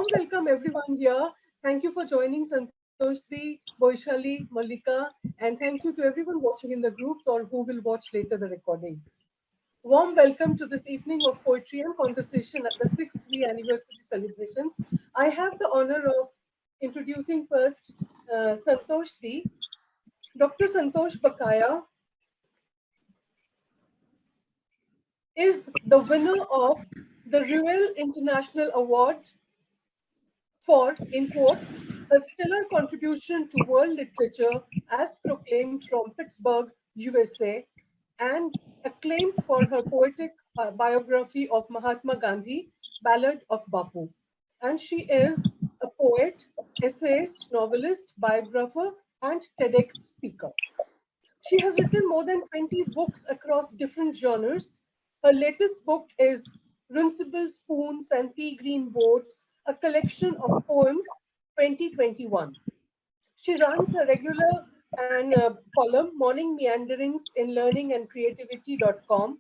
warm welcome everyone here. Thank you for joining Santosh, Baisali, Mallika, and thank you to everyone watching in the groups or who will watch later the recording. Warm welcome to this evening of poetry and conversation at the 6th anniversary celebrations. I have the honor of introducing first Santosh D. Dr. Santosh Bakaya is the winner of the Ruel International Award for, in quotes, a stellar contribution to world literature as proclaimed from Pittsburgh, USA, and acclaimed for her poetic biography of Mahatma Gandhi, Ballad of Bapu. And she is a poet, essayist, novelist, biographer, and TEDx speaker. She has written more than 20 books across different genres. Her latest book is Runcible Spoons and Pea Green Boats, a collection of poems 2021. She runs a regular and column, Morning Meanderings in learningandcreativity.com.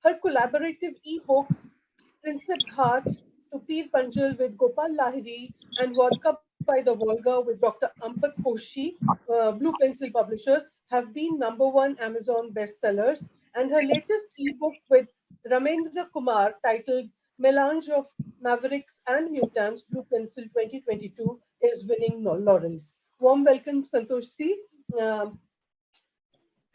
Her collaborative e-books, Principed Heart, To Peer Panjal with Gopal Lahiri, and Vodka by the Volga with Dr. Ampat Koshi, Blue Pencil Publishers, have been #1 Amazon bestsellers. And her latest e-book with Ramendra Kumar, titled Melange of Mavericks and Mutants, Blue Pencil 2022, is winning laurels. Warm welcome, Santoshji. Um,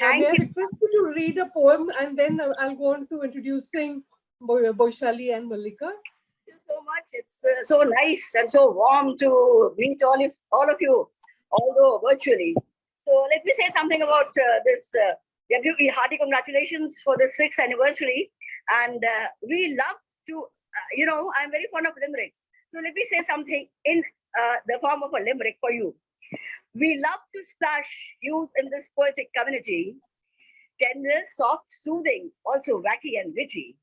may Thank I you. request you to read a poem and then I'll go on to introducing Baisali and Mallika. Thank you so much. It's so nice and so warm to meet all of you, although virtually. So let me say something about this WE. Hearty congratulations for the 6th anniversary. And we love to, I'm very fond of limericks. So let me say something in the form of a limerick for you. We love to splash hues in this poetic community. Tender, soft, soothing, also wacky and witty.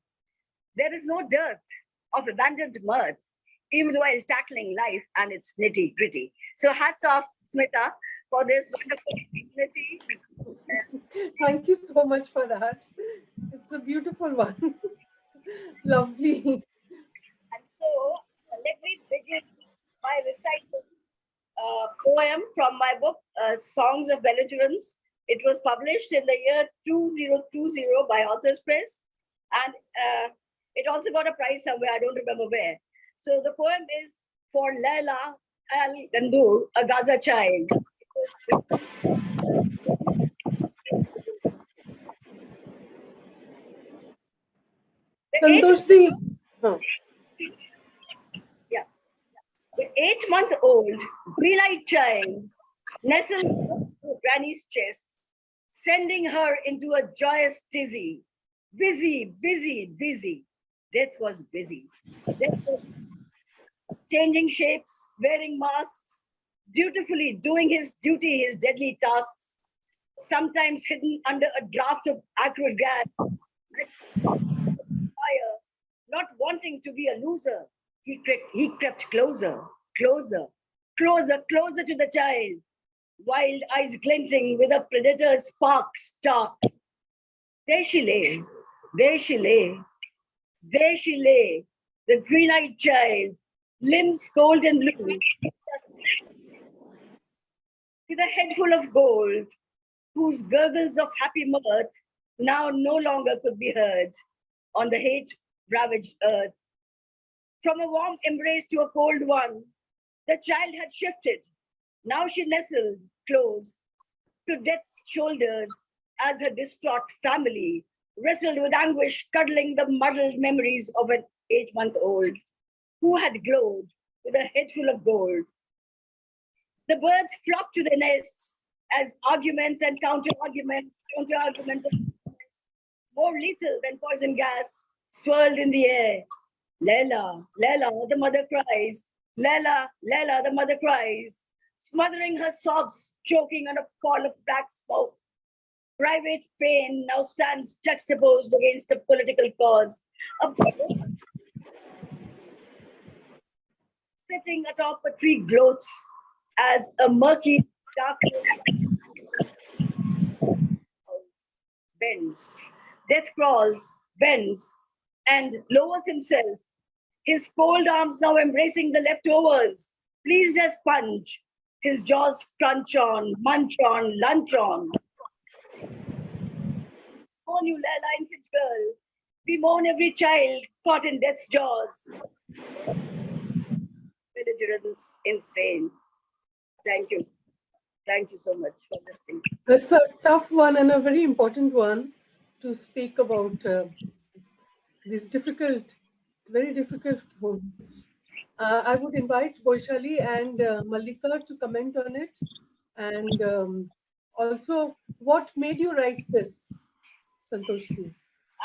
There is no dearth of abandoned mirth, even while tackling life and its nitty gritty. So hats off, Smeetha, for this wonderful community. Thank you so much for that. It's a beautiful one. Lovely. And so let me begin by reciting a poem from my book, Songs of Belligerence. It was published in the year 2020 by Authors Press. And it also got a prize somewhere, I don't remember where. So the poem is For Laila Al Gandoor, a Gaza child. Santoshji. Yeah. The 8-month-old green-eyed child nestled to Granny's chest, sending her into a joyous tizzy. Busy, busy, busy. Death was busy. Death was changing shapes, wearing masks, dutifully doing his duty, his deadly tasks, sometimes hidden under a draft of acrid gas, fire, not wanting to be a loser. He crept closer, closer, closer, closer to the child, wild eyes glinting with a predator's spark stark. There she lay, there she lay, there she lay, the green-eyed child, limbs cold and blue, with a head full of gold, whose gurgles of happy mirth now no longer could be heard on the hate-ravaged earth. From a warm embrace to a cold one, the child had shifted. Now she nestled close to death's shoulders as her distraught family wrestled with anguish, cuddling the muddled memories of an 8-month-old who had glowed with a head full of gold. The birds flocked to their nests as arguments and counter-arguments, more lethal than poison gas, swirled in the air. Laila, Laila, the mother cries. Laila, Laila, the mother cries, smothering her sobs, choking on a pall of black smoke. Private pain now stands juxtaposed against a political cause. A sitting atop a tree gloats as a murky darkness bends. Death crawls, bends, and lowers himself his cold arms now embracing the leftovers, pleased as punch, his jaws crunch on, munch on, lunch on. Mourn you, lion fit's girl. We mourn every child caught in death's jaws. Belligerence insane. Thank you. Thank you so much for listening. That's a tough one and a very important one to speak about these difficult, very difficult poems. I would invite Baisali and Mallika to comment on it. And also, what made you write this, Santosh?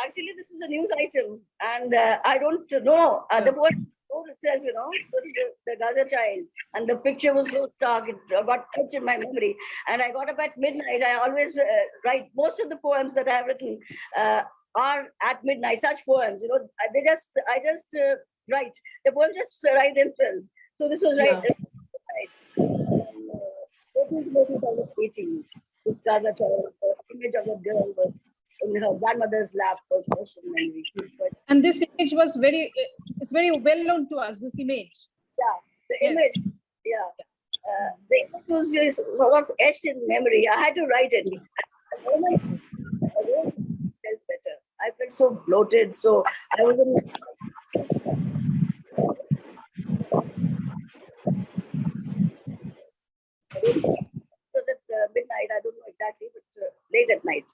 Actually, this was a news item, and I don't know. The poet wrote itself, it was the Gaza child, and the picture was so stark, it got etched in my memory. And I got up at midnight. I always write most of the poems that I have written are at midnight. Such poems, I just write. The poems just write themselves. So this was right. 2018, this Gaza child, the image of the girl was in her grandmother's lap was motion memory. And this image was it's very well known to us, this image. Yeah, the image, the image was sort of etched in memory. I had to write it. At the moment, I really felt better. I felt so bloated, so I wasn't. It was at midnight, I don't know exactly, but late at night.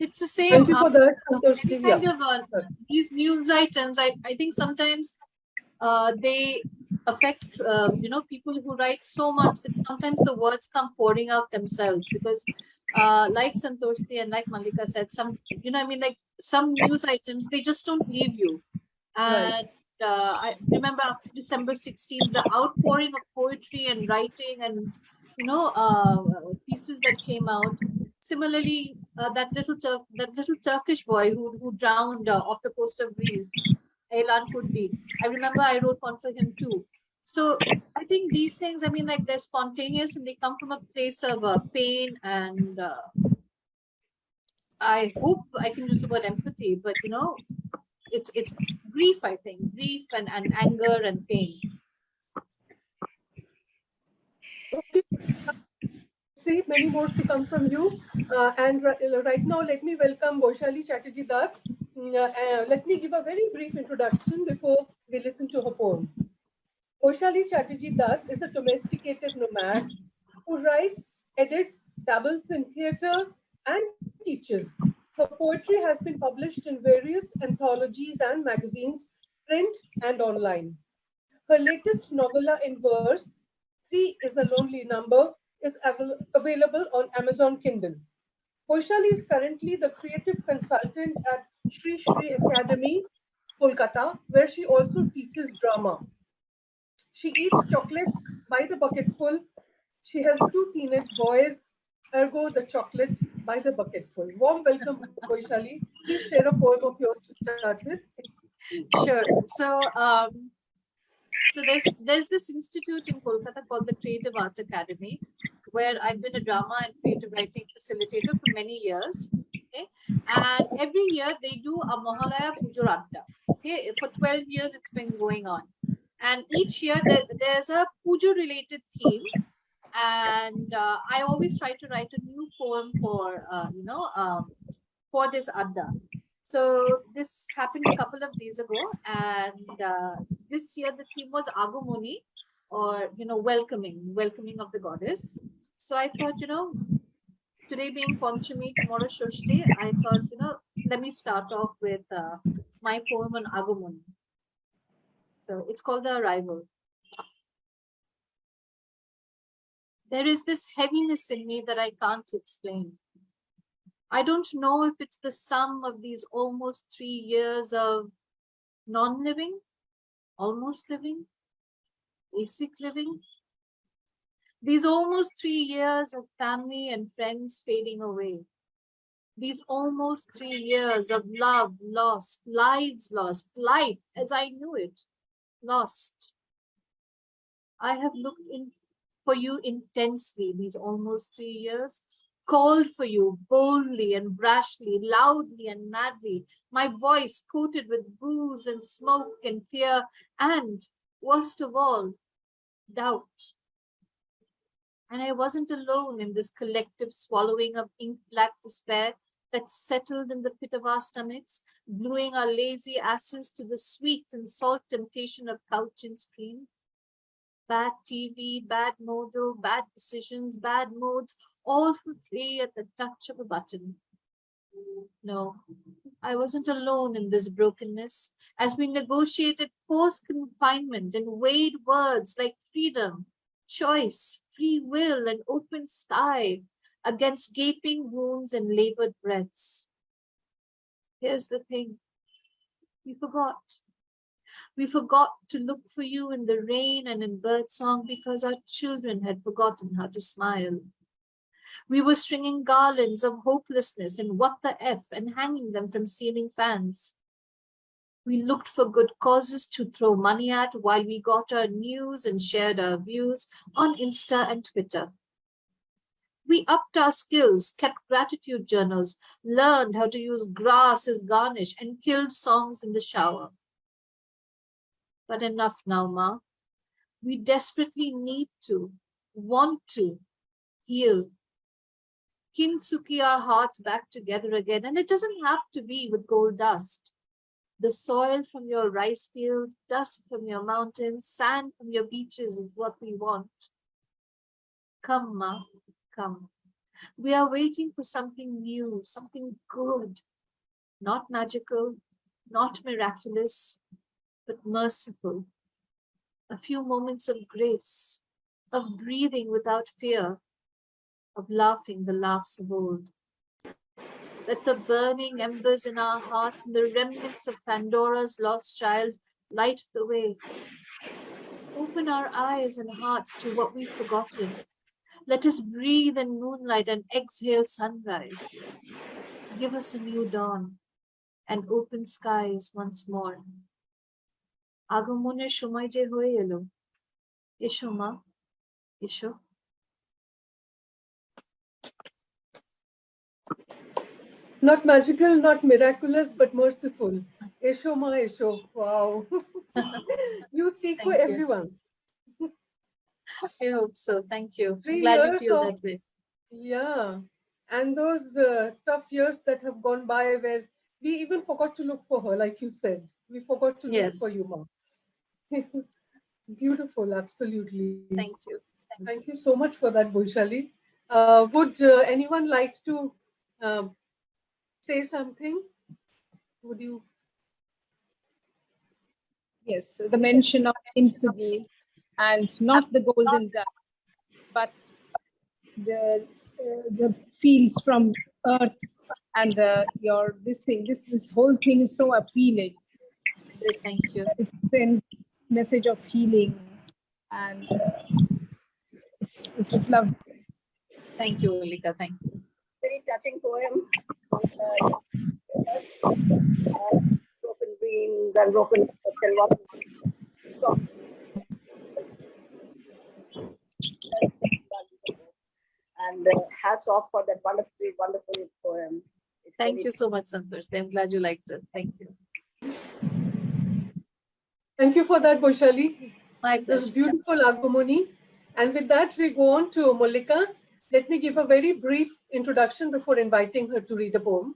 It's the same. Thank you for that, Santosh. Kind of, these news items, I think sometimes they affect, people who write so much that sometimes the words come pouring out themselves because like Santosh and like Mallika said, some news items, they just don't leave you. And I remember after December 16th, the outpouring of poetry and writing and, pieces that came out. Similarly, that little Turkish boy who drowned off the coast of Greece, Aylan Kurdi. I remember I wrote one for him too. So I think these things, they're spontaneous and they come from a place of pain and I hope I can use the word empathy, but it's grief, I think, grief and anger and pain. Okay. See many more to come from you. And right now, let me welcome Baisali Chatterjee Dutt. Let me give a very brief introduction before we listen to her poem. Baisali Chatterjee Dutt is a domesticated nomad who writes, edits, dabbles in theatre, and teaches. Her poetry has been published in various anthologies and magazines, print and online. Her latest novella in verse, Three is a Lonely Number, is available on Amazon Kindle. Baisali is currently the creative consultant at Shri Shri Academy, Kolkata, where she also teaches drama. She eats chocolate by the bucketful. She has 2 teenage boys, ergo the chocolate by the bucketful. Warm welcome, Baisali. Please share a poem of yours to start with. Sure. So there's this institute in Kolkata called the Creative Arts Academy, where I've been a drama and creative writing facilitator for many years. Okay, and every year they do a Mahalaya Pujo Adda. Okay, for 12 years it's been going on, and each year there's a Pujo related theme, and I always try to write a new poem for this Adda. So this happened a couple of days ago, and this year the theme was Agumoni, or welcoming of the goddess. So I thought, today being Panchami, tomorrow Shoshti, I thought, let me start off with my poem on Agumoni. So it's called The Arrival. There is this heaviness in me that I can't explain. I don't know if it's the sum of these almost 3 years of non-living, almost living, basic living. These almost 3 years of family and friends fading away. These almost 3 years of love lost, lives lost, life as I knew it, lost. I have looked in for you intensely these almost 3 years, called for you boldly and brashly, loudly and madly, my voice coated with booze and smoke and fear, and, worst of all, doubt. And I wasn't alone in this collective swallowing of ink-black despair that settled in the pit of our stomachs, gluing our lazy asses to the sweet and salt temptation of couch and screen. Bad TV, bad modal, bad decisions, bad modes, all for free at the touch of a button. No, I wasn't alone in this brokenness as we negotiated forced confinement and weighed words like freedom, choice, free will, and open sky against gaping wounds and labored breaths. Here's the thing, we forgot. We forgot to look for you in the rain and in birdsong because our children had forgotten how to smile. We were stringing garlands of hopelessness in what the F and hanging them from ceiling fans. We looked for good causes to throw money at while we got our news and shared our views on Insta and Twitter. We upped our skills, kept gratitude journals, learned how to use grass as garnish, and killed songs in the shower. But enough now, Ma. We desperately need to, want to, heal. Kintsugi our hearts back together again, and it doesn't have to be with gold dust. The soil from your rice fields, dust from your mountains, sand from your beaches is what we want. Come, Ma, come. We are waiting for something new, something good, not magical, not miraculous, but merciful. A few moments of grace, of breathing without fear, of laughing the laughs of old. Let the burning embers in our hearts and the remnants of Pandora's lost child light the way. Open our eyes and hearts to what we've forgotten. Let us breathe in moonlight and exhale sunrise. Give us a new dawn and open skies once more. আগমনের সময় যে হয়ে এলো, এসো মা, এসো। Not magical, not miraculous, but merciful. Esho ma esho. Wow. You speak for everyone. I hope so. Thank you. I'm 3 glad you years feel of, that way. yeah. And those tough years that have gone by where we even forgot to look for her, like you said. We forgot to look Yes. for you, ma. Beautiful, absolutely. Thank you. Thank you so much for that, Baisali. Would anyone like to say something? Would you? Yes, the mention of Kintsugi, and not the golden dust, but the fields from earth, and this whole thing is so appealing. Thank you. It sends message of healing, and this is love. Thank you, Mallika. Thank you. Very touching poem. Broken dreams and broken and what and hats off for that wonderful poem. Thank you so much, Santosh. I'm glad you liked it. Thank you. Thank you for that, Baisali. My It was pleasure. beautiful, Agumoni. And with that, we go on to Mallika. Let me give a very brief introduction before inviting her to read a poem.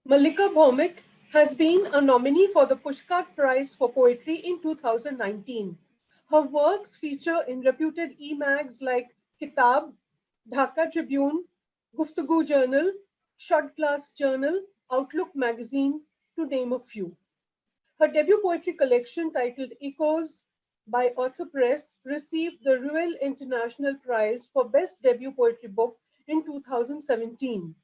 Mallika Bhoumik has been a nominee for the Pushkar Prize for Poetry in 2019. Her works feature in reputed e-mags like Kitab, Dhaka Tribune, Guftagu Journal, Shot Glass Journal, Outlook Magazine, to name a few. Her debut poetry collection titled Echoes by Author Press received the Ruel International Prize for Best Debut Poetry Book in 2017.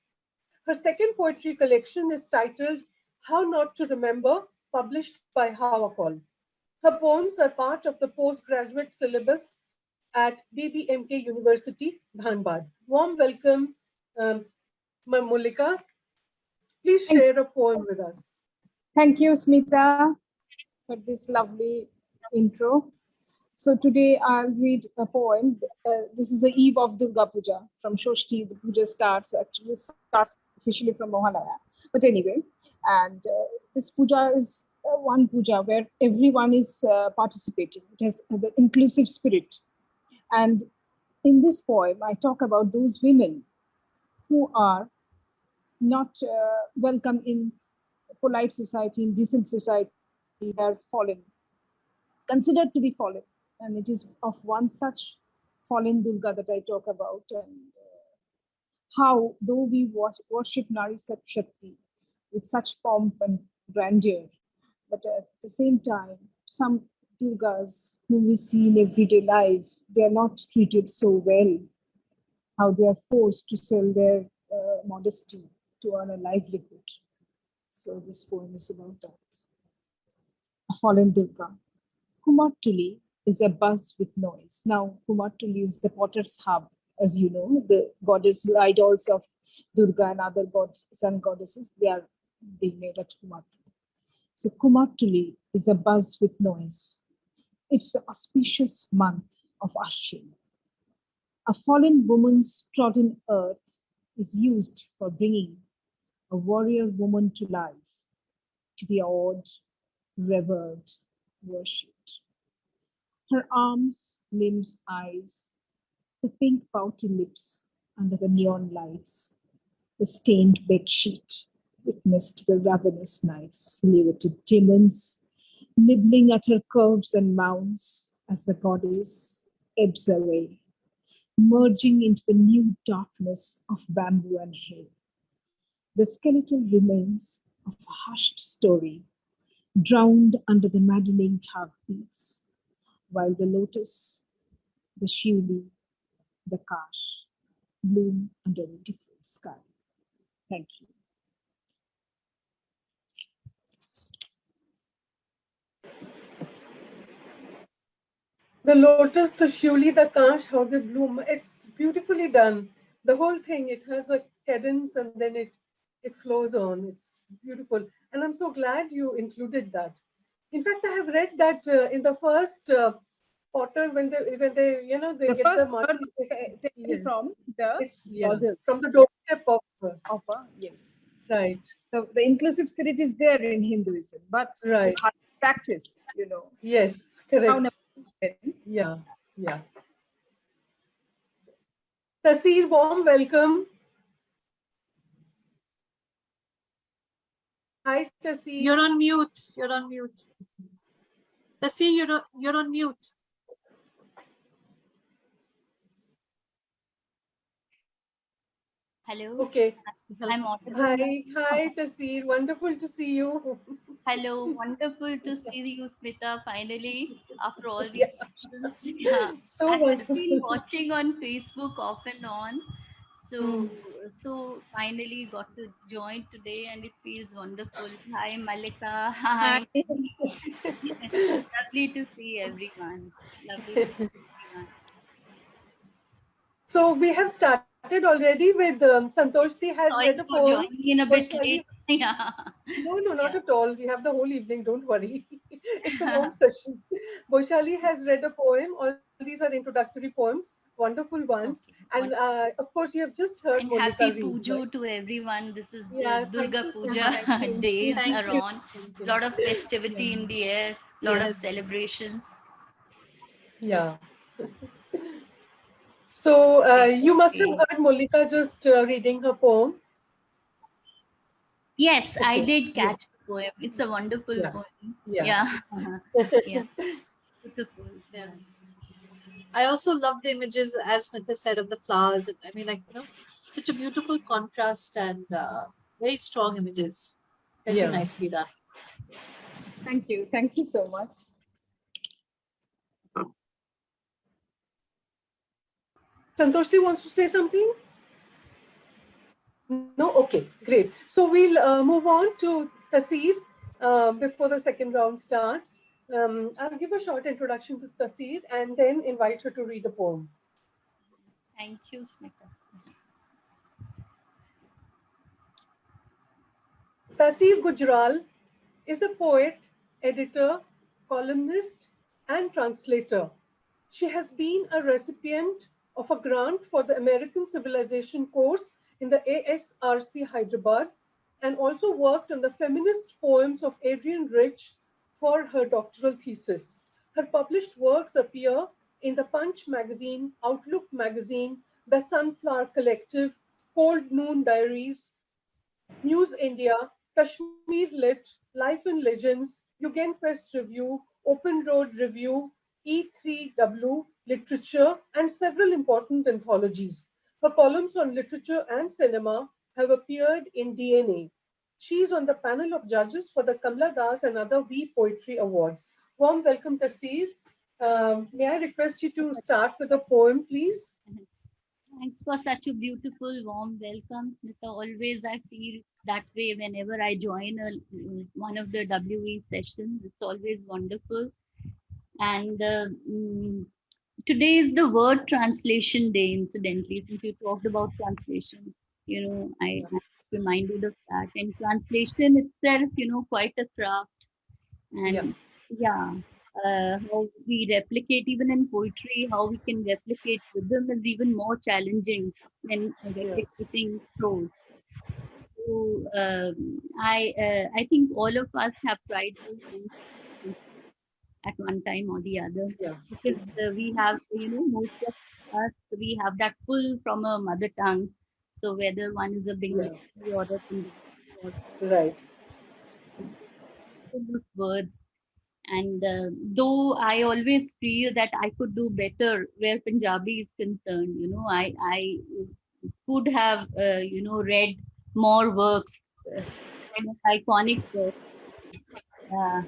Her second poetry collection is titled How Not to Remember, published by Hawakol. Her poems are part of the postgraduate syllabus at BBMK University, Dhanbad. Warm welcome, Mallika. Please share a poem with us. Thank you, Smeetha, for this lovely intro. So today I'll read a poem. This is the eve of Durga Puja. From Shoshti, the puja starts actually starts officially from Mohalaya. But anyway, and this puja is one puja where everyone is participating. It has the inclusive spirit. And in this poem, I talk about those women who are not welcome in polite society, in decent society. They are fallen, considered to be fallen. And it is of one such fallen Durga that I talk about. And how, though we worship Nari Shakti with such pomp and grandeur, but at the same time, some Durgas whom we see in everyday life, they are not treated so well, how they are forced to sell their modesty to earn a livelihood. So this poem is about that. A fallen Durga. Kumartuli is a buzz with noise. Now, Kumartuli is the potter's hub, as you know, the goddess idols of Durga and other gods, sun goddesses, they are being made at Kumartuli. So, Kumartuli is a buzz with noise. It's the auspicious month of Ashwin. A fallen woman's trodden earth is used for bringing a warrior woman to life, to be awed, revered, worshipped. Her arms, limbs, eyes, the pink pouty lips under the neon lights, the stained bed sheet witnessed the ravenous night's silhouetted demons nibbling at her curves and mounds as the goddess ebbs away, merging into the new darkness of bamboo and hay. The skeletal remains of a hushed story, drowned under the maddening heartbeats, while the lotus, the shiuli, the kash bloom under a different sky. Thank you. The lotus, the shiuli, the kanch, how they bloom. It's beautifully done. The whole thing, it has a cadence and then it flows on. It's beautiful. And I'm so glad you included that. In fact, I have read that in the first potter, when they they The get the first word marti, taken yes, from the it's goddess from the doorstep of of a, yes. right, So the inclusive spirit is there in Hinduism, but right, it's hard practiced, you know. yes, Down a correct, pen. yeah, yeah. Taseer, warm welcome. Hi, Taseer. You're on mute. You're on mute. Taseer, you're on mute. Hello, Okay. I'm audible Hi, now. hi, Taseer. Wonderful to see you. Hello, wonderful to see you, Smeetha, finally, after all these Yeah, sessions. Yeah, so I have been wonderful. watching on Facebook off and on. Hmm. So finally got to join today and it feels wonderful. Hi, Mallika. Hi. Hi. Lovely to see everyone. Lovely to see everyone. So we have started already with Santosh has read a Sorry for poem. joining in a bit Vaishali, late. Yeah. no, no, not Yeah. at all. We have the whole evening. Don't worry. It's a long session. Boishali has read a poem. All these are introductory poems, wonderful ones. Okay. And of course, you have just heard And Monica happy read, right? Pujo to everyone. This is the Yeah, thank Durga you so Puja much. Thank you. days Thank are you. on. Thank you. Lot of Yeah. festivity in the air, lot of Yes. celebrations. Yeah. So you must have Okay. heard Mallika just reading her poem. Yes, I Okay. did Yeah. catch the poem. It's a wonderful Yeah. poem. Yeah. Yeah. Yeah. Beautiful. Yeah. Yeah. I also love the images, as Smitha said, of the flowers. I mean, like, such a beautiful contrast and very strong images. Very Yeah. nicely done. Thank you. Thank you so much. Santoshti wants to say something? No? Okay, great. So we'll move on to Taseer before the second round starts. I'll give a short introduction to Taseer and then invite her to read a poem. Thank you, Smeetha. Taseer Gujral is a poet, editor, columnist, and translator. She has been a recipient of a grant for the American Civilization course in the ASRC Hyderabad and also worked on the feminist poems of Adrienne Rich for her doctoral thesis. Her published works appear in the Punch magazine, Outlook magazine, the Sunflower Collective, Cold Noon Diaries, News India, Kashmir Lit, Life in Legends, Yugen Quest Review, Open Road Review, E3W Literature, and several important anthologies. Her columns on literature and cinema have appeared in DNA. She is on the panel of judges for the Kamla Das and other V Poetry Awards. Warm welcome, Taseer. May I request you to start with a poem, please? Thanks for such a beautiful, warm welcome, Smeetha. Always I feel that way whenever I join one of the WE sessions. It's always wonderful. And today is the word translation day, incidentally, since you talked about translation. I'm reminded of that. And translation itself, quite a craft. Yeah, And yeah, how we replicate, even in poetry, how we can replicate rhythm is even more challenging than yeah, replicating prose. So I think all of us have tried our hands at one time or the other, yeah, because we have, most of us, we have that pull from a mother tongue. So whether one is a yeah, Bengali or a Punjabi or right. full of words. And though I always feel that I could do better where Punjabi is concerned, I could have, read more works, kind of iconic works. Uh,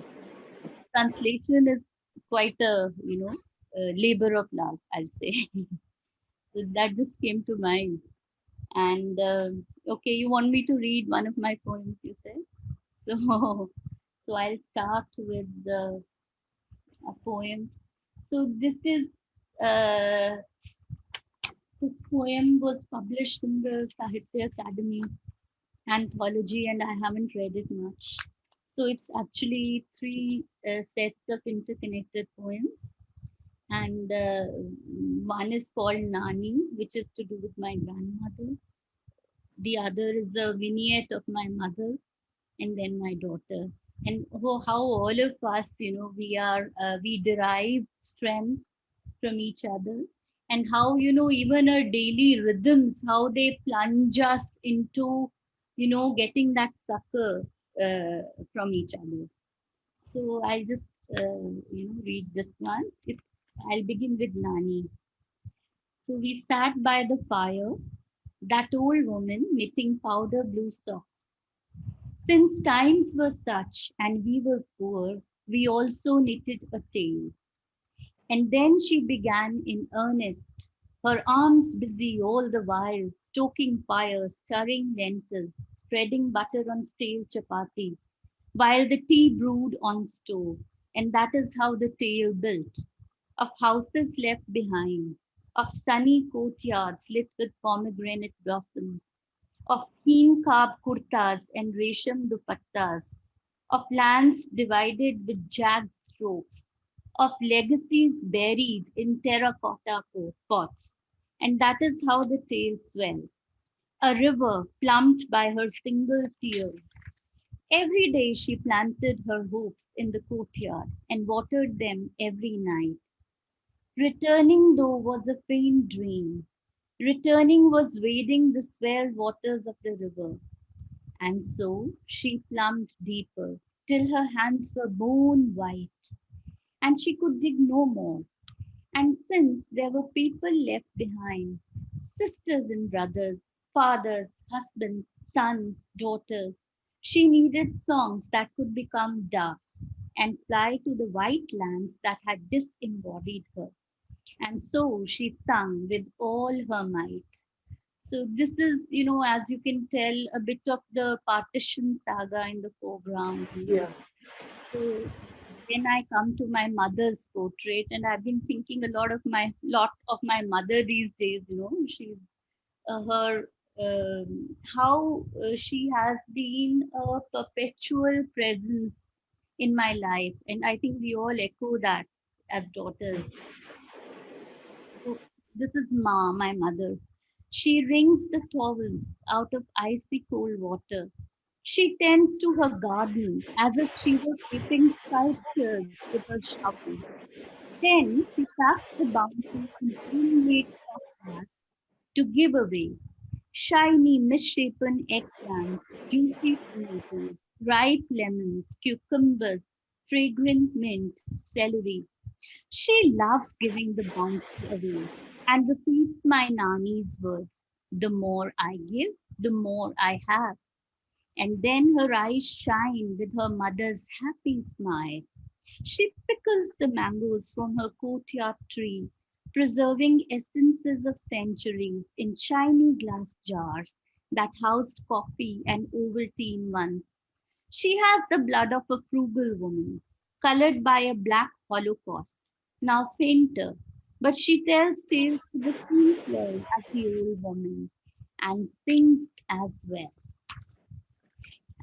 Translation is quite a, labor of love, I'll say. So that just came to mind. And okay, you want me to read one of my poems, you said? So, so I'll start with a poem. So uh, this poem was published in the Sahitya Academy anthology, and I haven't read it much. So it's actually three sets of interconnected poems, and one is called Nani, which is to do with my grandmother. The other is the vignette of my mother, and then my daughter. And how all of us, we derive strength from each other, and how, even our daily rhythms, how they plunge us into, getting that succor from each other. So I'll just, read this one. I'll begin with Nani. So we sat by the fire, that old woman knitting powder blue socks. Since times were such and we were poor, we also knitted a tale. And then she began in earnest, her arms busy all the while, stoking fire, stirring lentils, spreading butter on stale chapati, while the tea brewed on stove. And that is how the tale built, of houses left behind, of sunny courtyards lit with pomegranate blossoms, of keen carved kurtas and resham dupattas, of lands divided with jagged strokes, of legacies buried in terracotta pots. And that is how the tale swells. A river plumbed by her single tear. Every day she planted her hopes in the courtyard and watered them every night. Returning, though, was a faint dream. Returning was wading the swell waters of the river. And so she plumbed deeper till her hands were bone white and she could dig no more. And since there were people left behind, sisters and brothers, fathers, husbands, sons, daughters, she needed songs that could become doves and fly to the white lands that had disembodied her. And so she sung with all her might. So this is, as you can tell, a bit of the partition saga in the foreground. Yeah, So then I come to my mother's portrait, and I've been thinking lot of my mother these days. She's her how she has been a perpetual presence in my life, and I think we all echo that as daughters. So this is Ma, my mother. She wrings the towels out of icy cold water. She tends to her garden as if she were shaping sculptures with her shovel. Then she packs the bounty in homemade pots to give away. Shiny, misshapen eggplants, juicy tomatoes, ripe lemons, cucumbers, fragrant mint, celery. She loves giving the bounty away and repeats my Nani's words. The more I give, the more I have. And then her eyes shine with her mother's happy smile. She pickles the mangoes from her courtyard tree, preserving essences of centuries in shiny glass jars that housed coffee and Ovaltine once. She has the blood of a frugal woman, colored by a black holocaust, now fainter, but she tells tales with the same flow as the old woman and sings as well.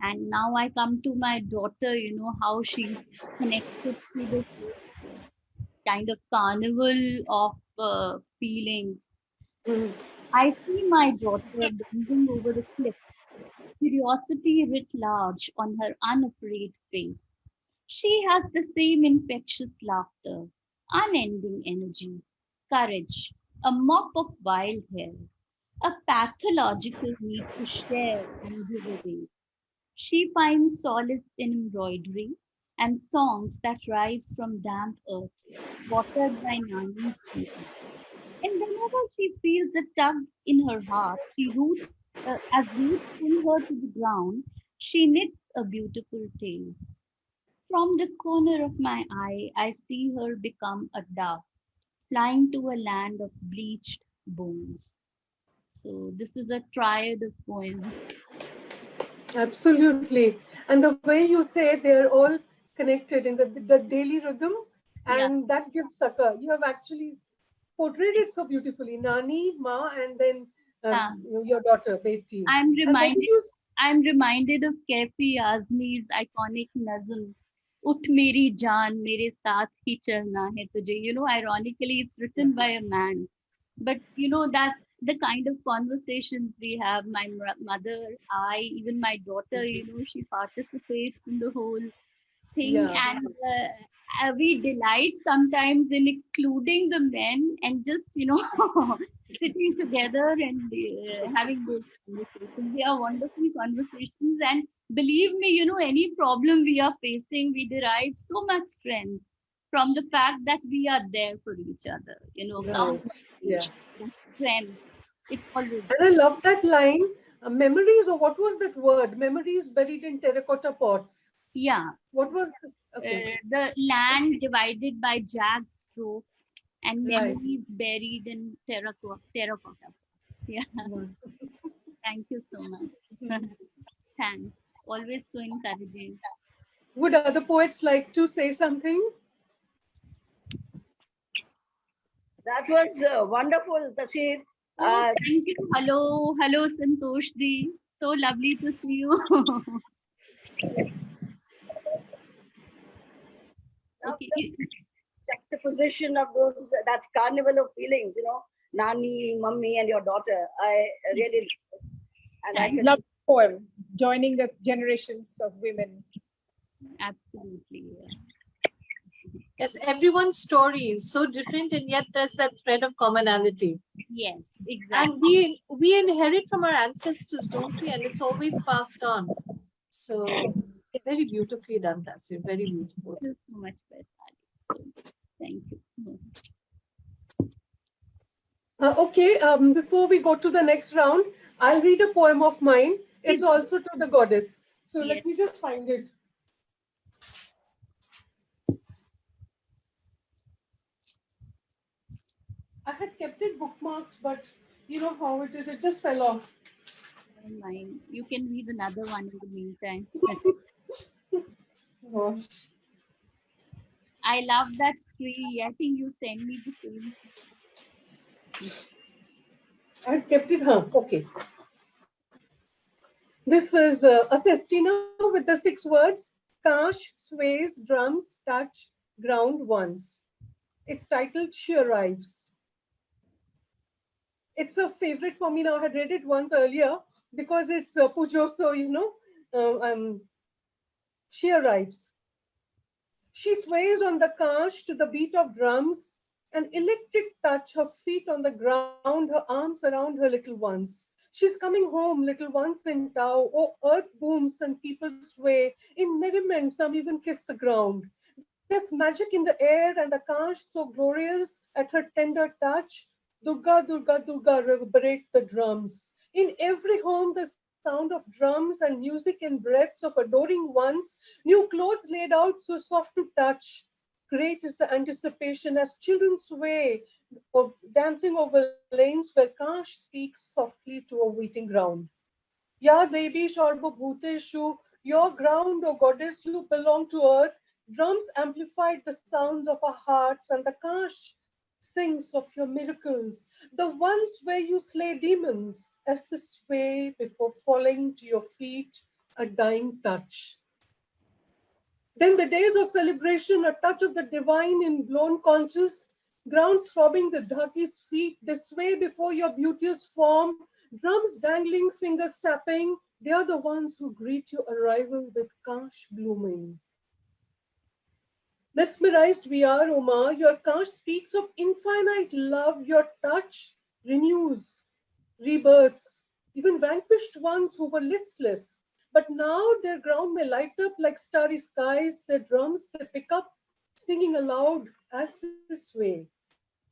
And now I come to my daughter, how she's connected to this kind of carnival of feelings. Mm. I see my daughter bending over a cliff, curiosity writ large on her unafraid face. She has the same infectious laughter, unending energy, courage, a mop of wild hair, a pathological need to share and give away. She finds solace in embroidery and songs that rise from damp earth, watered by Nani's tears. And whenever she feels a tug in her heart, as roots pull her to the ground, she knits a beautiful tale. From the corner of my eye, I see her become a dove, flying to a land of bleached bones. So this is a triad of poems. Absolutely. And the way you say they're all connected in the daily rhythm, Yeah, and that gives succor. You have actually portrayed it so beautifully. Nani, Ma, and then yeah. your daughter, Beti. I'm And what did reminded you? I'm reminded of Kefi Azmi's iconic nazm, Ut Meri Jaan, Mere Saath Hi Chalna Hai Tujhe. Ironically, it's written by a man. But, that's the kind of conversations we have. My mother, I, even my daughter, she participates in the whole thing, Yeah, and we delight sometimes in excluding the men and just sitting together and having those conversations. They are wonderful conversations, and believe me, any problem we are facing, we derive so much strength from the fact that we are there for each other, right. Yeah. companionship, that strength. It's always And I love that line. Memories, or what was that word? Memories buried in terracotta pots. yeah. What was? Okay. The land divided by jagged strokes and Right. memories buried in terracotta. Yeah, Wow. thank you so much. Thanks. Always so encouraging. Would other poets like to say something? That was wonderful, Taseer. Oh, Uh, thank you. Hello, Santosh Di. So lovely to see you. Okay. juxtaposition of those, that carnival of feelings, Nani, mummy, and your daughter. I really, and I Thank said, Love poem, joining the generations of women. Absolutely. Yes, everyone's story is so different, and yet there's that thread of commonality. Yes, And exactly. we inherit from our ancestors, don't we? And it's always passed on. So very beautifully done, Taseer. Very beautiful. Thank you so much, Baisali. So, thank you. Okay, before we go to the next round, I'll read a poem of mine. It's Please, also to the goddess. So yes. let me just find it. I had kept it bookmarked, but you know how it is, it just fell off. Never mind. You can read another one in the meantime. Gosh. I love that tree. I think you send me the same. I had kept it, huh? Okay. This is a sestina with the 6 words. Kash sways, drums touch ground once. It's titled She Arrives. It's a favorite for me now. I had read it once earlier because it's Pujo, so she arrives. She sways on the couch to the beat of drums, an electric touch, her feet on the ground, her arms around her little ones. She's coming home, little ones in tow. Oh, earth booms and people sway. In merriment, some even kiss the ground. There's magic in the air and the couch so glorious at her tender touch. Durga, Durga, Durga reverberate the drums. In every home, the sound of drums and music in breaths of adoring ones, new clothes laid out so soft to touch. Great is the anticipation as children sway, or dancing over lanes where Kash speaks softly to a waiting ground. Ya Devi Sarvabhuteshu, your ground, O goddess, you belong to earth. Drums amplified the sounds of our hearts, and the Kash sings of your miracles, the ones where you slay demons, as they sway before falling to your feet, a dying touch. Then the days of celebration, a touch of the divine in blown conches, grounds throbbing the darkest feet, they sway before your beauteous form, drums dangling, fingers tapping, they are the ones who greet your arrival with Kash blooming. Mesmerized we are, Oma, your Kash speaks of infinite love, your touch renews, rebirths, even vanquished ones who were listless. But now their ground may light up like starry skies, their drums they pick up, singing aloud as they sway.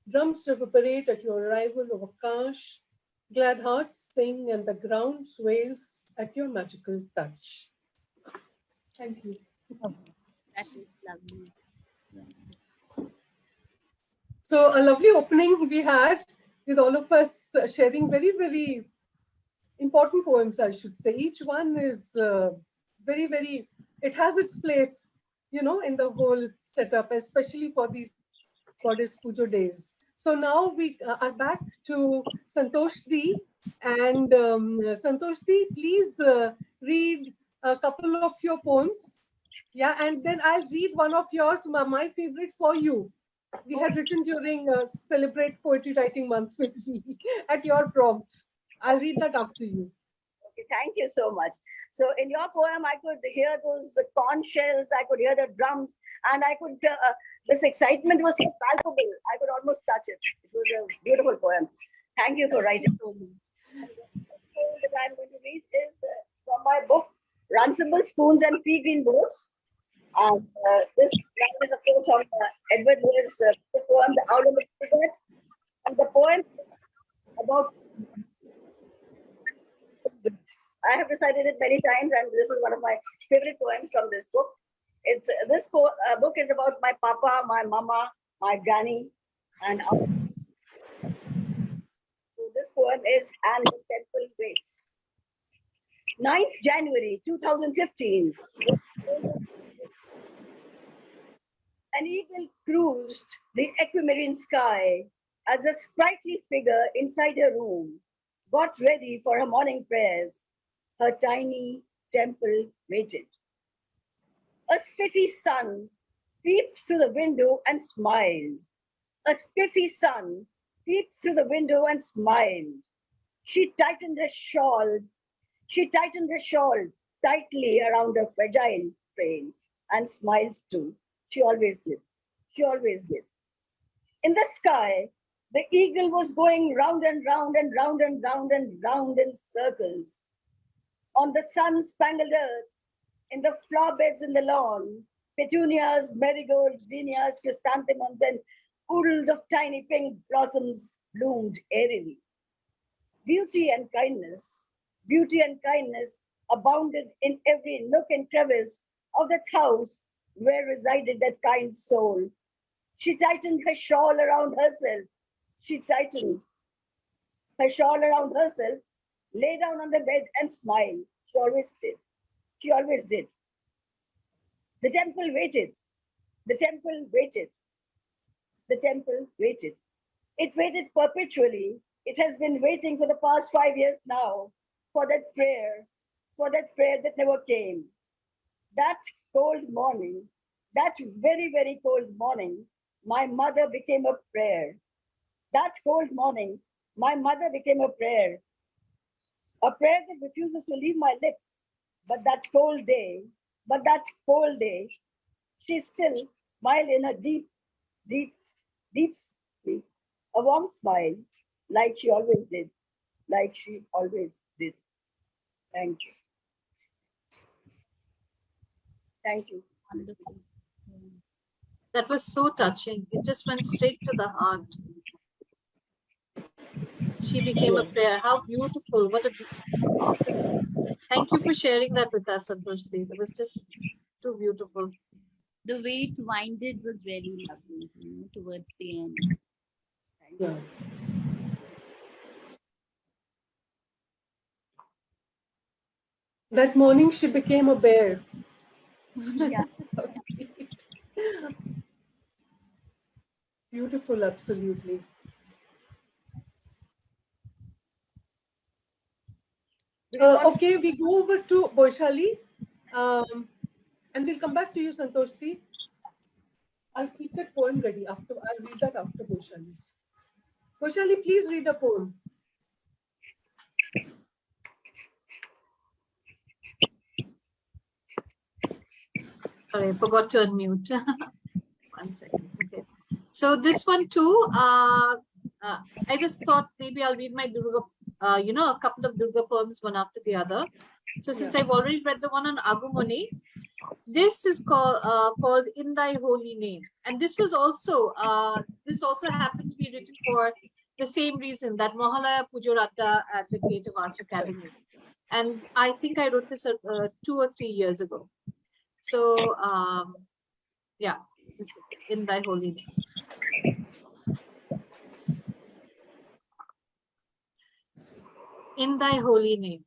Drums reverberate at your arrival over Kash, glad hearts sing and the ground sways at your magical touch. Thank you. That is lovely. So, a lovely opening we had with all of us sharing very, very important poems, I should say. Each one is very, very, it has its place, in the whole setup, especially for these Goddess Pujo days. So now we are back to Santosh Di. And Santosh Di, please read a couple of your poems. Yeah, and then I'll read one of yours, my favorite for you. We had written during Celebrate Poetry Writing Month with me at your prompt. I'll read that after you. Okay, thank you so much. So in your poem, I could hear those conch shells, I could hear the drums, and I could, this excitement was so palpable, I could almost touch it. It was a beautiful poem. Thank you for writing. So much. The poem that I'm going to read is from my book, Runcible Spoons and Pea Green Boats. And this line is, of course, from Edward Lear's this poem, The Owl and the Cricket. And the poem about I have recited it many times, and this is one of my favorite poems from this book. It's this book is about my papa, my mama, my granny, and so this poem is "And the Temple Waits." 9th January 2015. An eagle cruised the aquamarine sky as a sprightly figure inside her room got ready for her morning prayers. Her tiny temple waited. A spiffy sun peeped through the window and smiled. A spiffy sun peeped through the window and smiled. She tightened her shawl. She tightened her shawl tightly around her fragile frame and smiled too. She always did. She always did. In the sky, the eagle was going round and round and round and round and round in circles. On the sun-spangled earth, in the flower beds in the lawn, petunias, marigolds, zinnias, chrysanthemums, and oodles of tiny pink blossoms bloomed airily. Beauty and kindness abounded in every nook and crevice of that house where resided that kind soul. She tightened her shawl around herself. She tightened her shawl around herself, lay down on the bed and smiled. She always did. She always did. The temple waited. The temple waited. The temple waited. It waited perpetually. It has been waiting for the past 5 years now for that prayer that never came. That cold morning, that very, very cold morning, my mother became a prayer. That cold morning, my mother became a prayer that refuses to leave my lips. But that cold day, she still smiled in a deep, deep, deep sleep, a warm smile, like she always did, like she always did. Thank you. Thank you. Wonderful. That was so touching. It just went straight to the heart. She became a prayer. How beautiful. What a beautiful. Just thank you for sharing that with us, Santosh. It was just too beautiful. The way it winded was really lovely, towards the end. Yeah. That morning she became a bear. Yeah. Beautiful, absolutely. Okay, we go over to Baisali, and we'll come back to you, Santosh. I'll keep that poem ready after. I'll read that after Baishali's. Baishali, please read a poem. Sorry, I forgot to unmute. 1 second. Okay. So this one too, I just thought maybe I'll read my Durga, a couple of Durga poems one after the other. So since I've already read the one on Agumoni, this is called In Thy Holy Name. And this was also, this also happened to be written for the same reason, that Mohalaya Pujorata at the Creative Arts Academy. And I think I wrote this 2 or 3 years ago. So, yeah, In Thy Holy Name. In Thy Holy Name.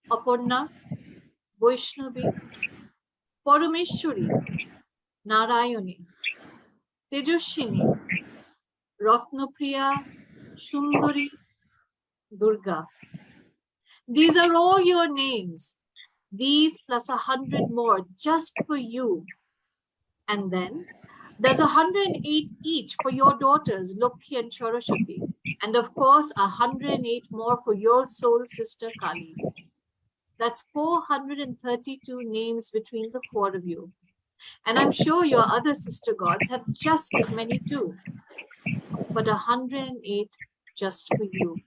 Aparna, Vaishnavi, Parameshwari, Narayani, Tejoshini, Ratnapriya, Sundari, Durga. These are all your names. These plus 100 more just for you. And then there's 108 each for your daughters, Lokhi and Saraswati. And of course, 108 more for your soul sister, Kali. That's 432 names between the 4 of you. And I'm sure your other sister gods have just as many too. But 108 just for you.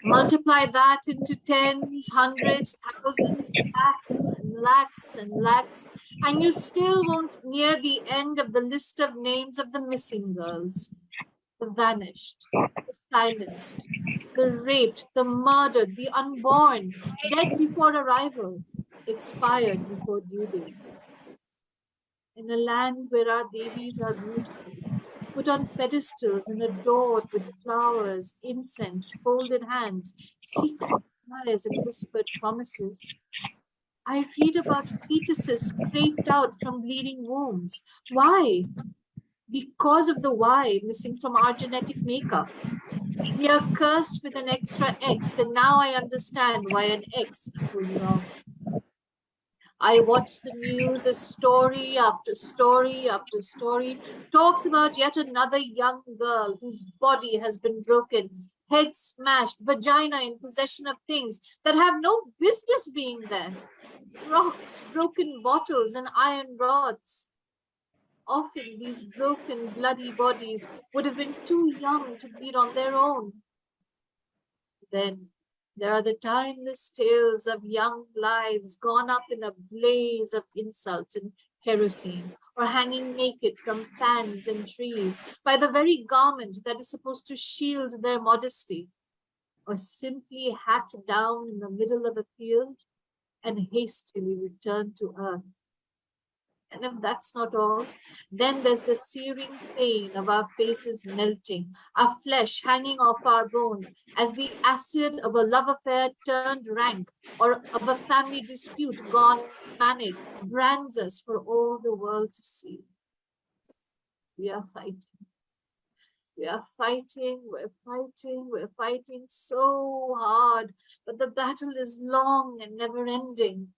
Multiply that into tens, hundreds, thousands, lakhs and lakhs and lakhs, and you still won't near the end of the list of names of the missing girls, the vanished, the silenced, the raped, the murdered, the unborn, dead before arrival, expired before due date. In a land where our Devis are beautiful, put on pedestals and adored with flowers, incense, folded hands, secret prayers and whispered promises. I read about fetuses scraped out from bleeding wombs. Why? Because of the Y missing from our genetic makeup. We are cursed with an extra X, and now I understand why an X equals wrong. I watch the news as story after story after story talks about yet another young girl whose body has been broken, head smashed, vagina in possession of things that have no business being there. Rocks, broken bottles, and iron rods. Often these broken, bloody bodies would have been too young to bleed on their own. Then there are the timeless tales of young lives gone up in a blaze of insults and kerosene, or hanging naked from fans and trees by the very garment that is supposed to shield their modesty, or simply hacked down in the middle of a field and hastily returned to earth. And if that's not all, then there's the searing pain of our faces melting, our flesh hanging off our bones as the acid of a love affair turned rank, or of a family dispute gone manic, brands us for all the world to see. We are fighting. We are fighting, we're fighting so hard, but the battle is long and never ending.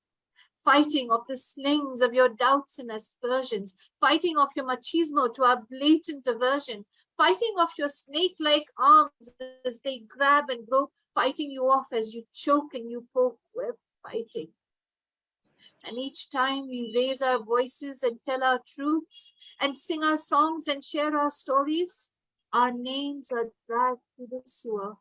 fighting off the slings of your doubts and aspersions, fighting off your machismo to our blatant aversion, fighting off your snake-like arms as they grab and grope, fighting you off as you choke and you poke. We're fighting. And each time we raise our voices and tell our truths and sing our songs and share our stories, our names are dragged through the sewer.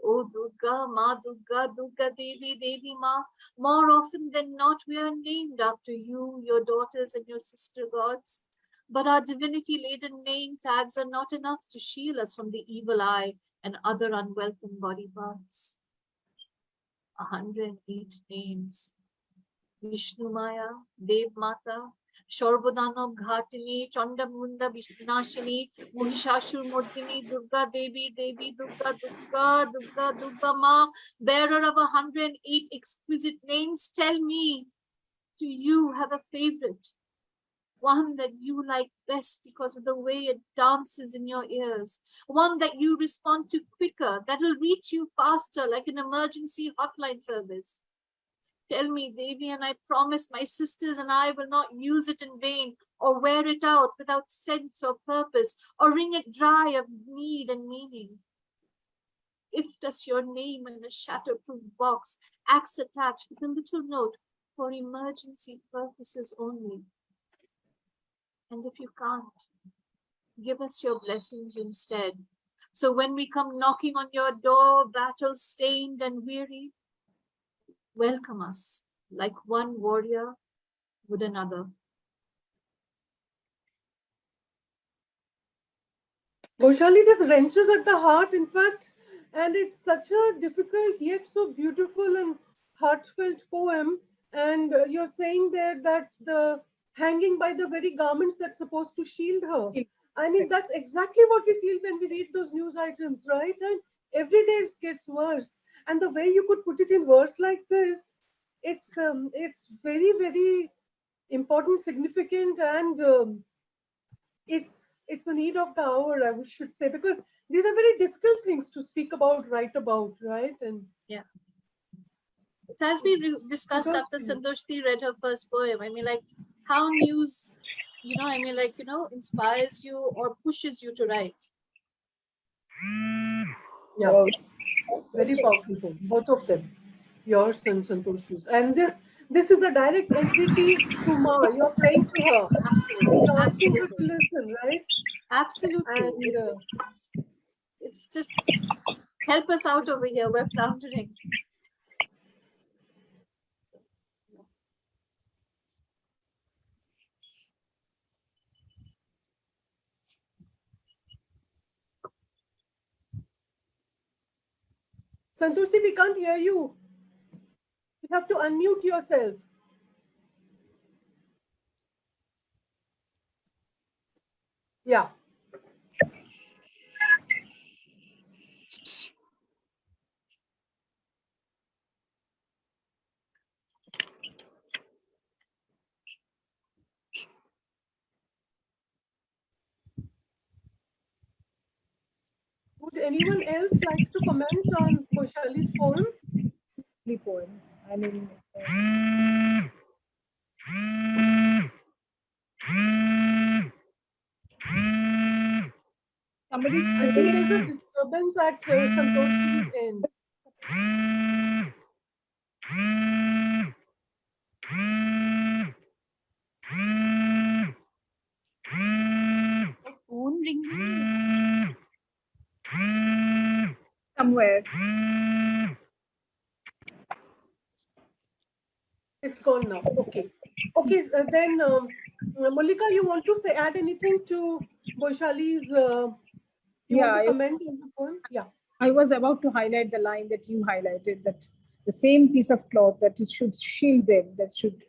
Oh Durga, Ma Durga, Durga Devi, Devi Ma, more often than not we are named after you, your daughters and your sister gods. But our divinity-laden name tags are not enough to shield us from the evil eye and other unwelcome body parts. 108 names. Vishnu Maya, Dev Mata, Shorbodano Ghatini, Chandamunda Vishnashini, Mahishashur Murdini, Durga Devi, Devi Durga, Durga, Durga, Durga Ma, bearer of 108 exquisite names, tell me, do you have a favorite? One that you like best because of the way it dances in your ears. One that you respond to quicker, that will reach you faster like an emergency hotline service. Tell me, Devi, and I promise my sisters and I will not use it in vain or wear it out without sense or purpose or wring it dry of need and meaning. If does your name in a shatterproof box, axe attached with a little note for emergency purposes only. And if you can't, give us your blessings instead. So when we come knocking on your door, battle-stained and weary, welcome us like one warrior would another. Goshali, this wrenches at the heart, in fact, and it's such a difficult yet so beautiful and heartfelt poem. And you're saying there that the hanging by the very garments that's supposed to shield her. I mean, that's exactly what we feel when we read those news items, right? And every day it gets worse. And the way you could put it in words like this, it's very, very important, significant, and it's a need of the hour, I should say, because these are very difficult things to speak about, write about, right? And yeah, it's as we discussed because after Santosh read her first poem. I mean, like how news, inspires you or pushes you to write. Yeah, very powerful poem, both of them, yours and Santosh's. And this is a direct entreaty to Ma. You're praying to her. Absolutely, You're asking her to absolutely, listen, right? absolutely. And It's just help us out over here. We're floundering. Santoshi, we can't hear you. You have to unmute yourself. Yeah. Would anyone else like to comment on Goshali's poem? The poem. I mean, somebody's I think there's a disturbance at Santoshi's end. The phone ringing. somewhere. It's gone now. Okay. Okay. Then, Mallika, you want to say add anything to Goshali's? You want to Yeah, comment on the poem? Yeah. I was about to highlight the line that you highlighted, that the same piece of cloth that it should shield them, that should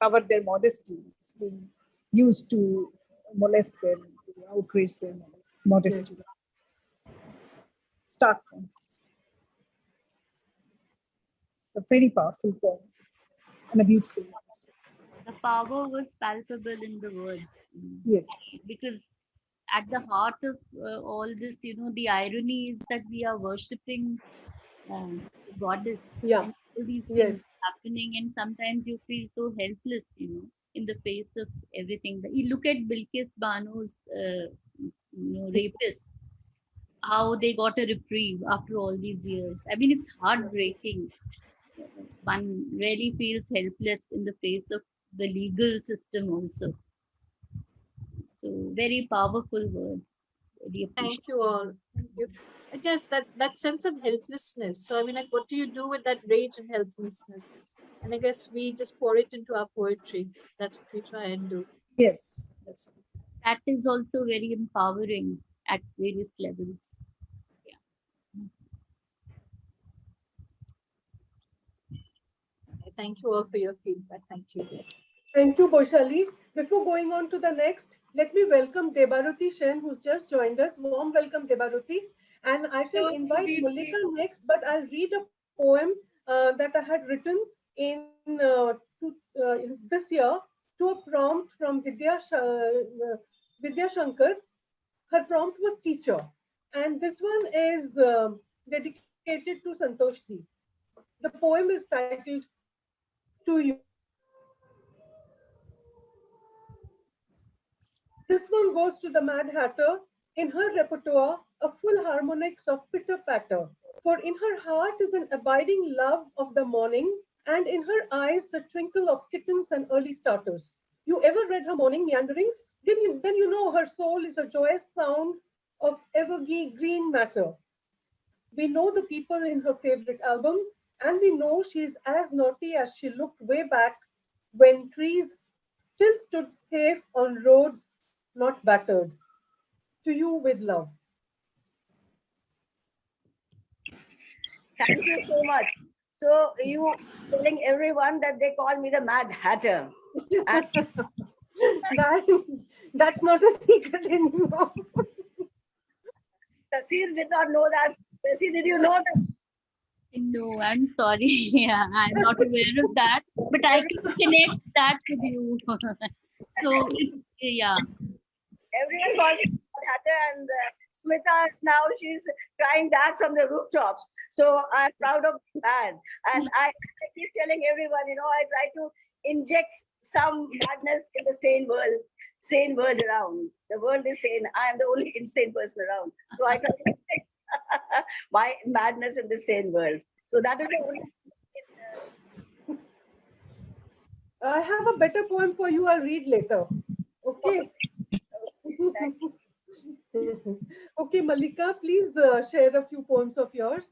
cover their modesty, is being used to molest them, to outrage their modesty. Yes. Stark contrast. A very powerful poem and a beautiful one. The power was palpable in the words. Yes. Because at the heart of all this, the irony is that we are worshipping goddess, Yeah. and all these things Yes. happening, and sometimes you feel so helpless, in the face of everything. You look at Bilkis Banu's, rapist, how they got a reprieve after all these years. I mean, it's heartbreaking. One really feels helpless in the face of the legal system also. So very powerful words. Very Thank appreciate. you all. Thank you. I guess that sense of helplessness. So I mean, like, what do you do with that rage and helplessness? And I guess we just pour it into our poetry. That's what we try and do. Yes, that's That is also very empowering at various levels. Yeah. Thank you all for your feedback. Thank you. Thank you, Baisali. Before going on to the next, let me welcome Debaruti Shen, who's just joined us. Warm welcome, Debaruti. And I shall Hello, good invite Mallika evening. next, but I'll read a poem that I had written in this year to a prompt from Vidya Shankar. Her prompt was teacher. And this one is dedicated to Santosh ji. The poem is titled To You. This one goes to the Mad Hatter. In her repertoire, a full harmonics of pitter patter. For in her heart is an abiding love of the morning, and in her eyes the twinkle of kittens and early starters. You ever read her morning meanderings? Then you know her soul is a joyous sound of evergreen matter. We know the people in her favorite albums, and we know she's as naughty as she looked way back when trees still stood safe on roads not battered. To you with love. Thank you so much. So you telling everyone that they call me the Mad Hatter. And that, that's not a secret anymore. Taseer did not know that. Taseer, did you know that No, I'm sorry. Yeah, I'm not aware of that, but I every, can connect that with you. So, yeah, everyone calls me Mad Hatter, and Smeetha now she's trying that from the rooftops. So I'm proud of that. And I keep telling everyone, I try to inject some madness in the sane world around. The world is sane. I am the only insane person around. So I try to inject my madness in the sane world. So that is the only. I have a better poem for you, I'll read later. Okay. Okay. Okay, Mallika, please share a few poems of yours.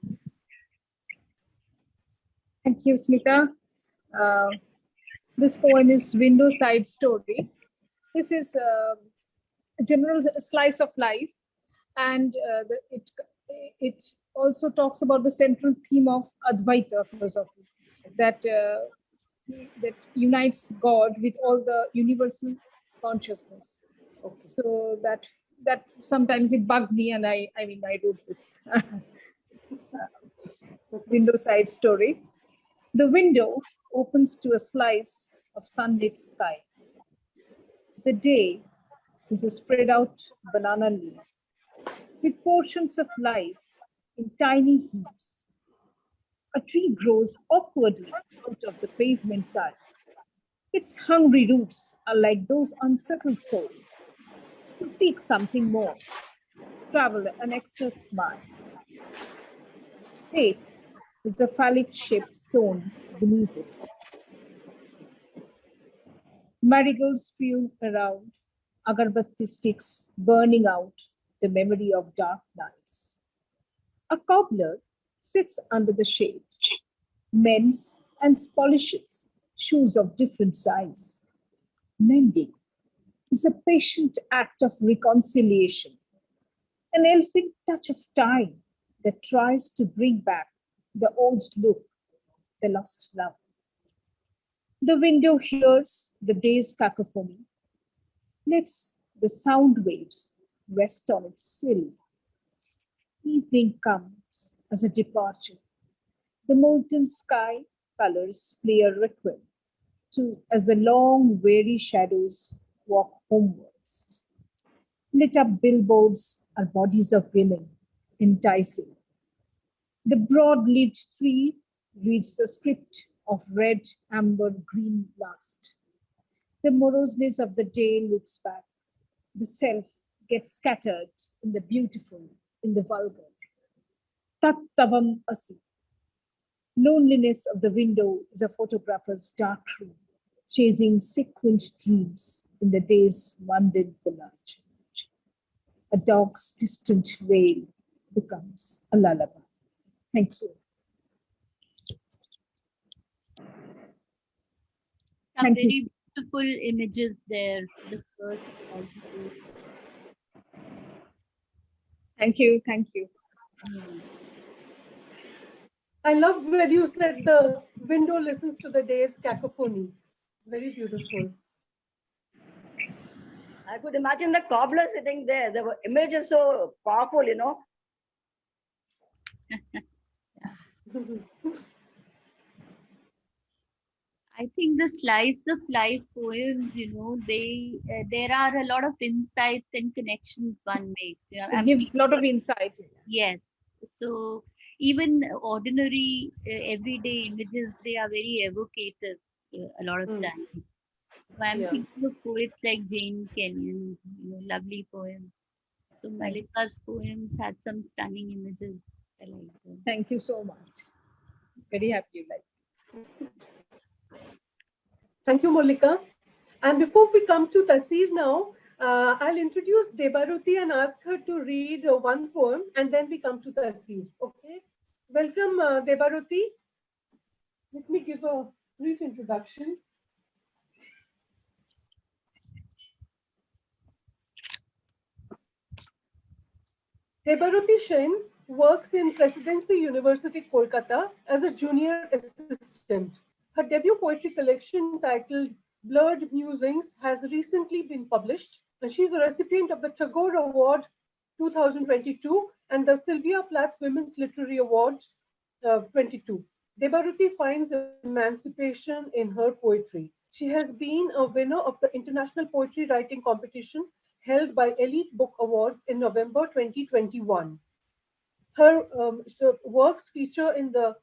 Thank you, Smeetha. Uh, this poem is Window Side Story. This is a general slice of life, and it also talks about the central theme of Advaita philosophy, that that unites God with all the universal consciousness. Okay. So that sometimes it bugged me, and I wrote this window side story. The window opens to a slice of sunlit sky. The day is a spread out banana leaf with portions of life in tiny heaps. A tree grows awkwardly out of the pavement tiles. Its hungry roots are like those unsettled souls who seek something more, travel an excess mile. Fate is a phallic shaped stone beneath it. Marigolds strewn around, agarbatti sticks burning out the memory of dark nights. A cobbler sits under the shade, mends and polishes shoes of different size. Mending is a patient act of reconciliation, an elfin touch of time that tries to bring back the old look, the lost love. The window hears the day's cacophony, lets the sound waves rest on its sill. Evening comes as a departure. The molten sky colors play a requiem as the long, weary shadows walk homewards. Lit up billboards are bodies of women, enticing. The broad-leaved tree reads the script of red, amber, green lust. The moroseness of the day looks back. The self gets scattered in the beautiful, in the vulgar. Tat tavam asi. Loneliness of the window is a photographer's dark room, chasing sequined dreams in the day's mundane collage. A dog's distant wail becomes a lullaby. Thank you. Some Thank you. very beautiful images there. The first also. Thank you. Thank you. Hmm. I loved where you said the window listens to the day's cacophony. Very beautiful. I could imagine the cobbler sitting there. The image is so powerful, you know. I think the slice of life poems, there are a lot of insights and connections one makes. It gives a lot of insight. Yes. So even ordinary, everyday images, they are very evocative a lot of times. So I'm Yeah. thinking of poets like Jane Kenyon, lovely poems. So Mallika's poems had some stunning images. I like them. Thank you so much. Very happy you like. Thank you, Mallika. And before we come to Taseer now, I'll introduce Debaruti and ask her to read one poem, and then we come to Taseer. Okay? Welcome, Debaruti. Let me give a brief introduction. Debaruti Sen works in Presidency University, Kolkata as a junior assistant. Her debut poetry collection titled Blurred Musings has recently been published, and she's a recipient of the Tagore Award 2022 and the Sylvia Plath Women's Literary Award 22. Debaruti finds emancipation in her poetry. She has been a winner of the International Poetry Writing Competition held by Elite Book Awards in November 2021. Her works feature in the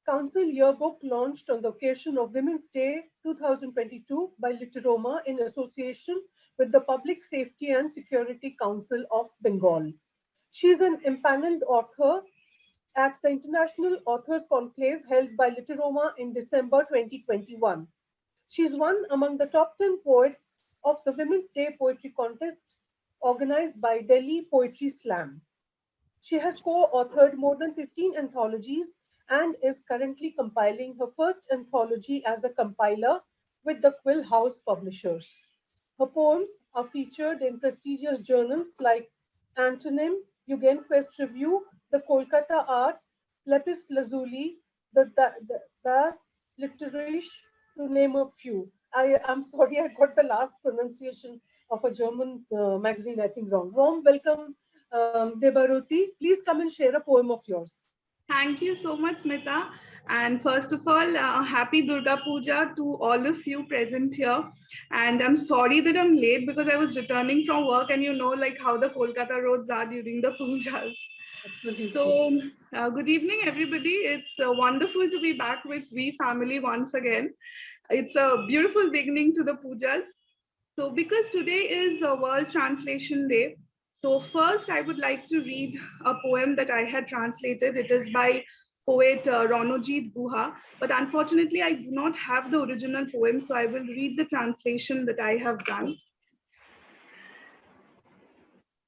Council Yearbook launched on the occasion of Women's Day 2022 by Literoma in association with the Public Safety and Security Council of Bengal. She is an empaneled author at the International Authors Conclave held by Literoma in December 2021. She is one among the top 10 poets of the Women's Day Poetry Contest organized by Delhi Poetry Slam. She has co-authored more than 15 anthologies and is currently compiling her first anthology as a compiler with the Quill House publishers. Her poems are featured in prestigious journals like Antonym, Eugen Quest Review, the Kolkata Arts, Lapis Lazuli, the Das Literarische, to name a few. I'm sorry, I got the last pronunciation of a German magazine, I think, wrong. Warm welcome, Debaruti. Please come and share a poem of yours. Thank you so much, Smeetha. And first of all, happy Durga Puja to all of you present here. And I'm sorry that I'm late because I was returning from work and you know like how the Kolkata roads are during the pujas. Absolutely. So good evening, everybody. It's wonderful to be back with We Family once again. It's a beautiful beginning to the pujas. So because today is a World Translation Day, so first I would like to read a poem that I had translated. It is by poet Ronojit Guha, but unfortunately I do not have the original poem, so I will read the translation that I have done.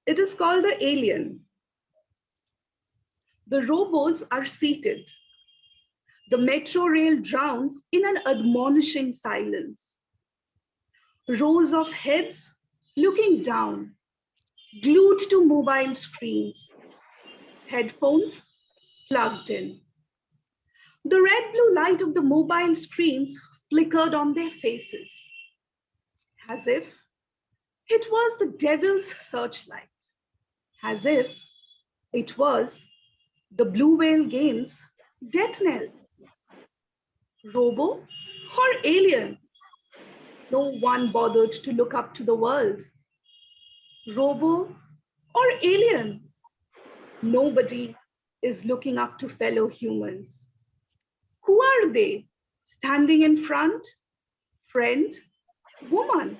It is called The Alien. The robots are seated. The metro rail drowns in an admonishing silence. Rows of heads looking down, glued to mobile screens, headphones plugged in. The red-blue light of the mobile screens flickered on their faces, as if it was the devil's searchlight, as if it was the Blue Whale Game's death knell. Robo or alien? No one bothered to look up to the world. Robo or alien? Nobody is looking up to fellow humans. Who are they? Standing in front? Friend? Woman?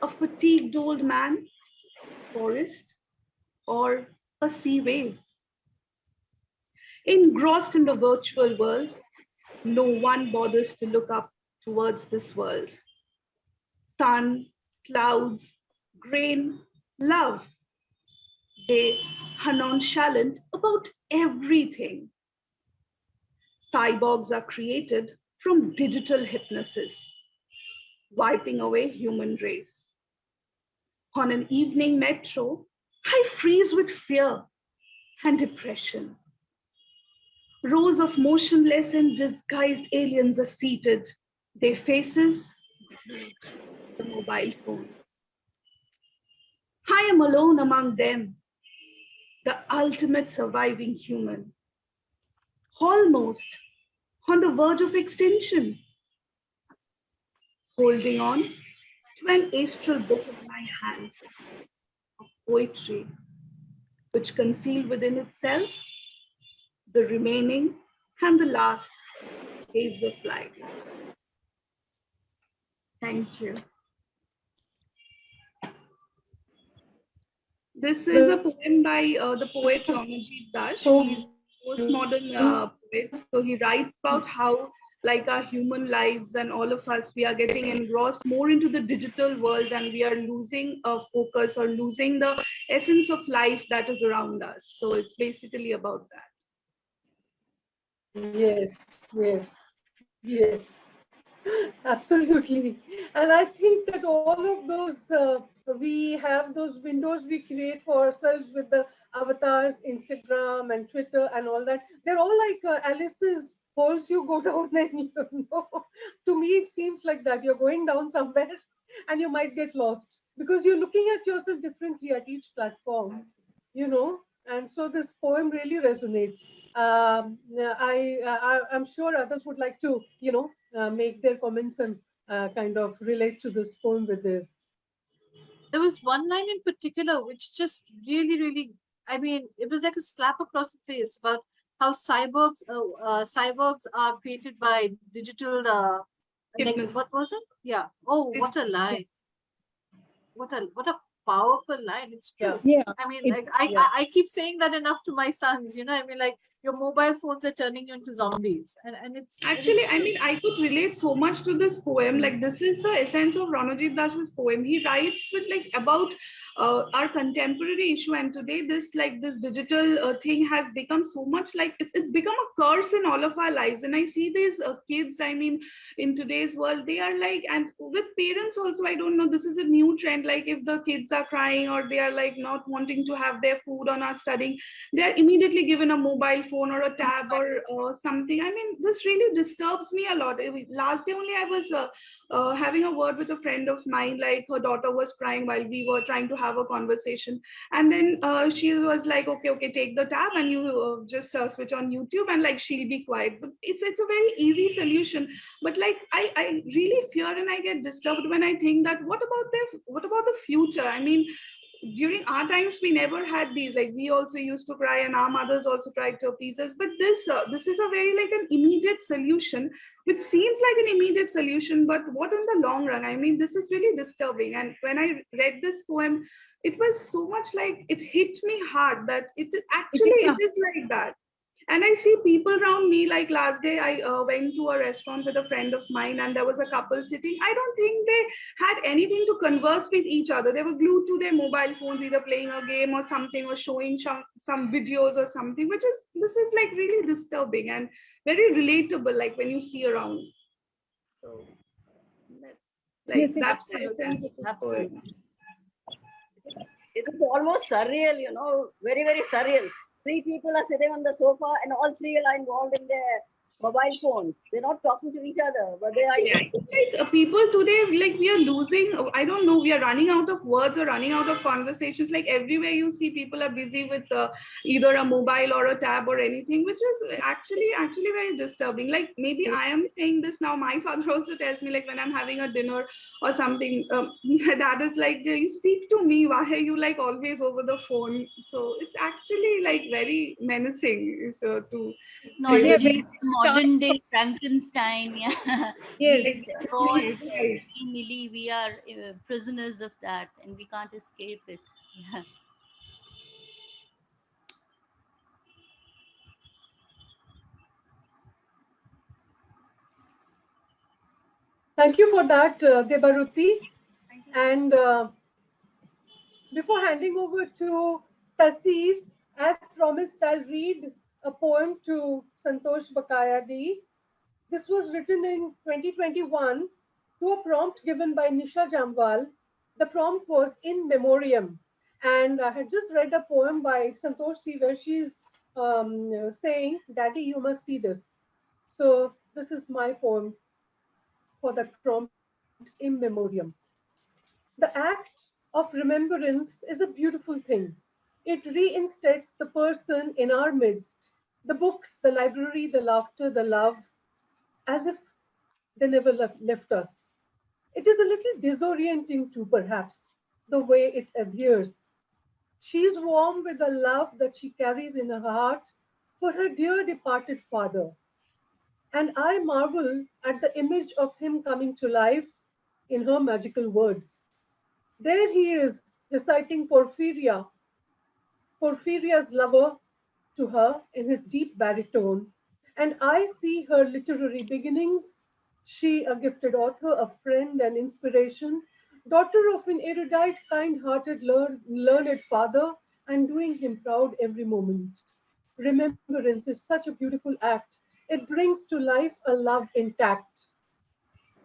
A fatigued old man? Forest? Or a sea wave? Engrossed in the virtual world, no one bothers to look up towards this world. Sun, clouds, grain, love. They are nonchalant about everything. Cyborgs are created from digital hypnosis, wiping away human race. On an evening metro, I freeze with fear and depression. Rows of motionless and disguised aliens are seated, their faces glued to the mobile phones. I am alone among them, the ultimate surviving human, almost on the verge of extinction, holding on to an astral book in my hand of poetry, which conceal within itself the remaining and the last waves of life. Thank you. This is a poem by the poet Ranajit Dash. He's a postmodern poet. So he writes about how, like our human lives and all of us, we are getting engrossed more into the digital world and we are losing focus or losing the essence of life that is around us. So it's basically about that. Yes, yes, yes. Absolutely. And I think that all of those, we have those windows we create for ourselves with the avatars, Instagram and Twitter and all that. They're all like Alice's holes you go down and you know. To me, it seems like that. You're going down somewhere and you might get lost because you're looking at yourself differently at each platform, you know. And so this poem really resonates. I'm sure others would like to, you know, make their comments and kind of relate to this poem with their. There was one line in particular which just really, really, I mean, it was like a slap across the face about how cyborgs are created by digital, like, what was it? Yeah. Oh, what a line. What a powerful line. It's true. Yeah. I mean, like I keep saying that enough to my sons, you know, I mean, like your mobile phones are turning you into zombies. And it's actually, I mean, I could relate so much to this poem. Like, this is the essence of Ranajit Dash's poem. He writes with like about our contemporary issue, and today this digital thing has become so much like it's become a curse in all of our lives. And I see these kids, I mean, in today's world, they are like, and with parents also, I don't know, this is a new trend. Like, if the kids are crying or they are like not wanting to have their food or not studying, they are immediately given a mobile phone or a tab or something. I mean, this really disturbs me a lot. Last day only I was having a word with a friend of mine. Like, her daughter was crying while we were trying to have a conversation, and then she was like, okay, take the tab and you just switch on YouTube and like she'll be quiet. But it's a very easy solution. But like I really fear and I get disturbed when I think that what about the future? I mean, during our times we never had these. Like, we also used to cry and our mothers also tried to appease us. But this is a very like an immediate solution, which seems like an immediate solution, but what in the long run? I mean, this is really disturbing. And when I read this poem, it was so much like, it hit me hard that it is like that. And I see people around me. Like, last day I went to a restaurant with a friend of mine and there was a couple sitting. I don't think they had anything to converse with each other. They were glued to their mobile phones, either playing a game or something, or showing some videos or something, this is like really disturbing and very relatable, like when you see around. So that's like, yes, that's absolutely. It is almost surreal, you know, very, very surreal. Three people are sitting on the sofa and all three are involved in their mobile phones. They're not talking to each other, but they are. Actually, I think like people today, like we are losing, I don't know, we are running out of words or running out of conversations. Like everywhere you see, people are busy with either a mobile or a tab or anything, which is actually very disturbing. Like maybe I am saying this now. My father also tells me, like when I'm having a dinner or something, that is like, you speak to me. Why are you like always over the phone? So it's actually like very menacing to say Yeah, that. Technology is the modern day Frankenstein. Yeah, yes. we all Exactly, right. willy-nilly, we are prisoners of that, and we can't escape it. Yeah. Thank you for that, Debaruti. And before handing over to Taseer, as promised, I'll read a poem to Santosh Bakaya Di. This was written in 2021 to a prompt given by Nisha Jamwal. The prompt was in memoriam. And I had just read a poem by Santosh Di where she's saying, Daddy, you must see this. So this is my poem for that prompt in memoriam. The act of remembrance is a beautiful thing. It reinstates the person in our midst, the books, the library, the laughter, the love, as if they never left us. It is a little disorienting too, perhaps, the way it appears. She is warm with the love that she carries in her heart for her dear departed father. And I marvel at the image of him coming to life in her magical words. There he is reciting Porphyria's lover to her in his deep baritone. And I see her literary beginnings. She, a gifted author, a friend, and inspiration, daughter of an erudite, kind hearted, learned father, and doing him proud every moment. Remembrance is such a beautiful act. It brings to life a love intact.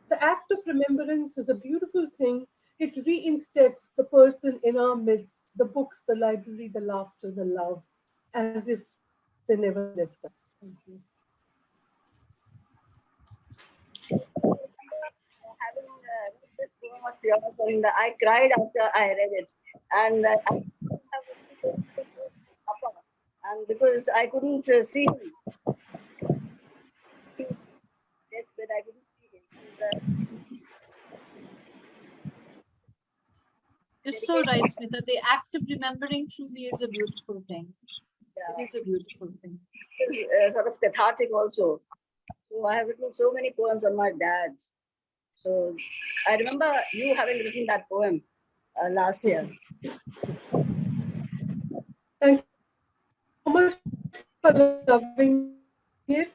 The act of remembrance is a beautiful thing. It reinstates the person in our midst, the books, the library, the laughter, the love, as if they never left us. Thank you. Having read this poem of yours, and I cried after I read it. And I have only told Papa, and because I couldn't see him, deathbed, I couldn't see him. And You're so dedication, right, Smitha. The act of remembering truly is a beautiful thing. It is a beautiful thing. is sort of cathartic also. So I have written so many poems on my dad. So I remember you having written that poem last year. Thank you so much for loving it.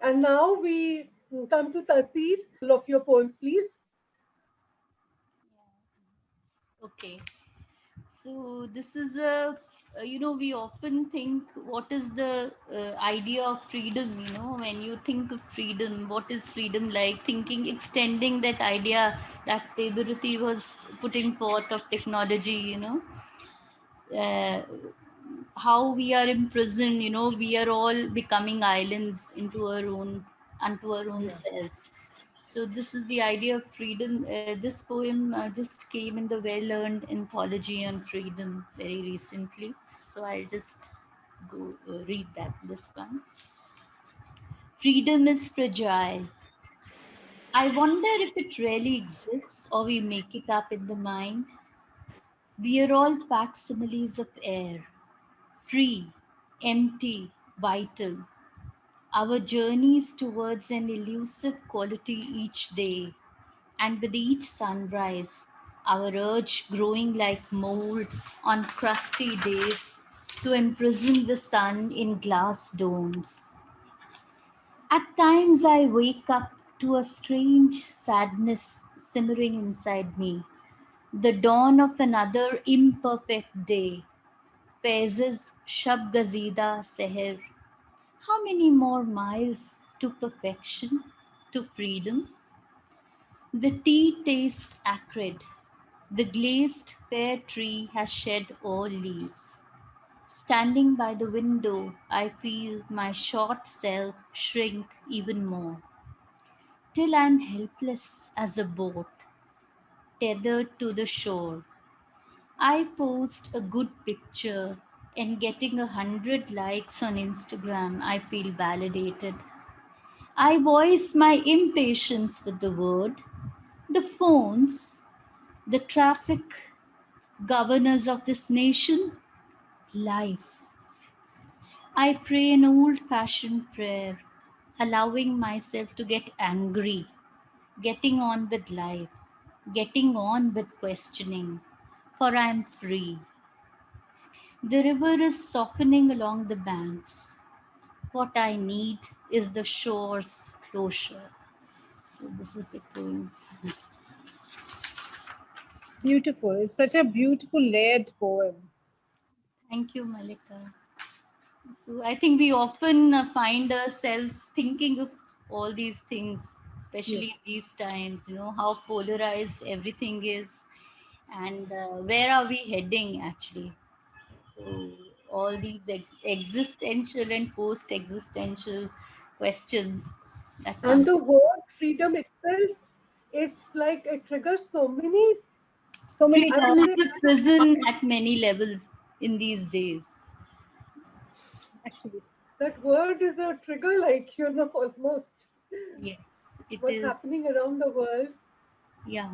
And now we come to Taseer. Couple of your poems, please. Okay. So this is a, we often think what is the idea of freedom, when you think of freedom, what is freedom like? Thinking, extending that idea that Tebaruti was putting forth of technology, uh, how we are imprisoned, we are all becoming islands into our own, unto our own Yeah. selves. So this is the idea of freedom. This poem just came in the well-learned anthology on freedom very recently. So I'll just go read this one. Freedom is fragile. I wonder if it really exists or we make it up in the mind. We are all facsimiles of air, free, empty, vital. Our journeys towards an elusive quality each day, and with each sunrise, our urge growing like mold on crusty days to imprison the sun in glass domes. At times, I wake up to a strange sadness simmering inside me, the dawn of another imperfect day. Faiza's Shab Gazida Seher. How many more miles to perfection, to freedom? The tea tastes acrid. The glazed pear tree has shed all leaves. Standing by the window, I feel my short self shrink even more, till I'm helpless as a boat tethered to the shore. I post a good picture and getting 100 likes on Instagram, I feel validated. I voice my impatience with the world, the phones, the traffic, governors of this nation, life. I pray an old fashioned prayer, allowing myself to get angry, getting on with life, getting on with questioning, for I am free. The river is softening along the banks. What I need is the shore's closure. So, this is the poem. Beautiful. It's such a beautiful layered poem. Thank you, Mallika. So I think we often find ourselves thinking of all these things, especially Yes. these times, how polarized everything is and where are we heading actually. So all these existential and post existential questions that And come. the word freedom itself, it's like it triggers so many, So many I Freedom would thoughts, say, is a prison at many levels in these days. actually. that word is a trigger, like, almost Yes, it what's is. happening around the world. Yeah.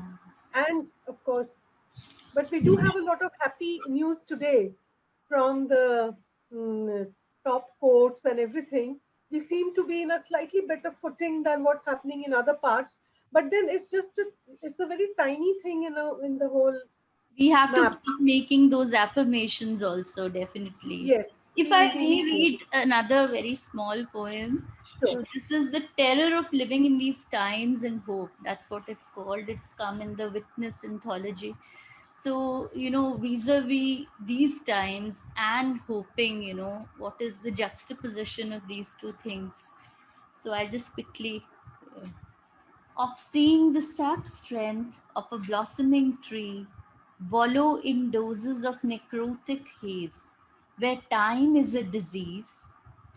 And of course, but we do have a lot of happy news today from the top courts and everything. We seem to be in a slightly better footing than what's happening in other parts. But then it's a very tiny thing in the whole We have to map. keep making those affirmations also, definitely. Yes, If we I really may do. read another very small poem. Sure. So, this is The Terror of Living in These Times and Hope. That's what it's called. It's come in the Witness anthology. So, vis a vis these times and hoping, what is the juxtaposition of these two things. So, I just quickly of seeing the sap strength of a blossoming tree wallow in doses of necrotic haze, where time is a disease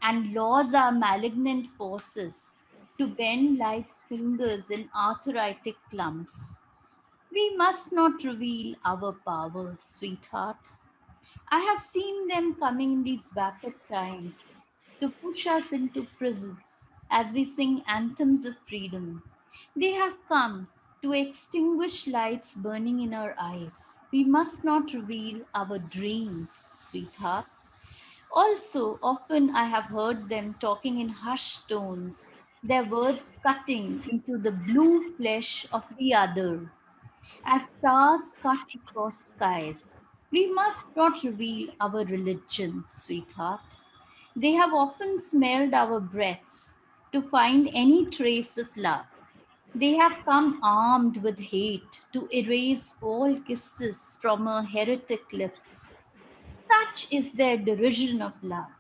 and laws are malignant forces to bend life's fingers in arthritic clumps. We must not reveal our power, sweetheart. I have seen them coming in these vapid times to push us into prisons as we sing anthems of freedom. They have come to extinguish lights burning in our eyes. We must not reveal our dreams, sweetheart. Also, often I have heard them talking in hushed tones, their words cutting into the blue flesh of the other as stars cut across skies. We must not reveal our religion, sweetheart. They have often smelled our breaths to find any trace of love. They have come armed with hate to erase all kisses from our heretic lips. Such is their derision of love.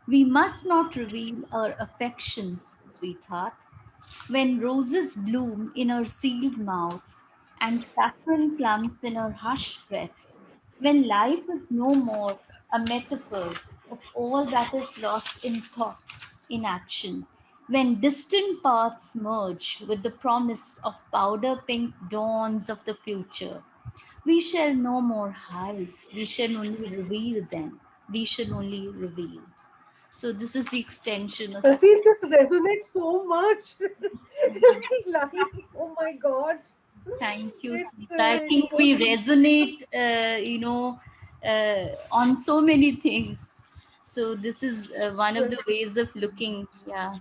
We must not reveal our affections, sweetheart. When roses bloom in our sealed mouths and saffron plums in our hushed breaths, when life is no more a metaphor of all that is lost in thought, in action, when distant paths merge with the promise of powder pink dawns of the future, we shall no more hide. We shall only reveal then. We shall only reveal. So this is the extension of Taseer, this resonates so much. Every line. Oh my God. Thank you, It's Smeetha. I it's think so we deep. resonate, on so many things. So this is one of Well, the ways of looking. Yeah.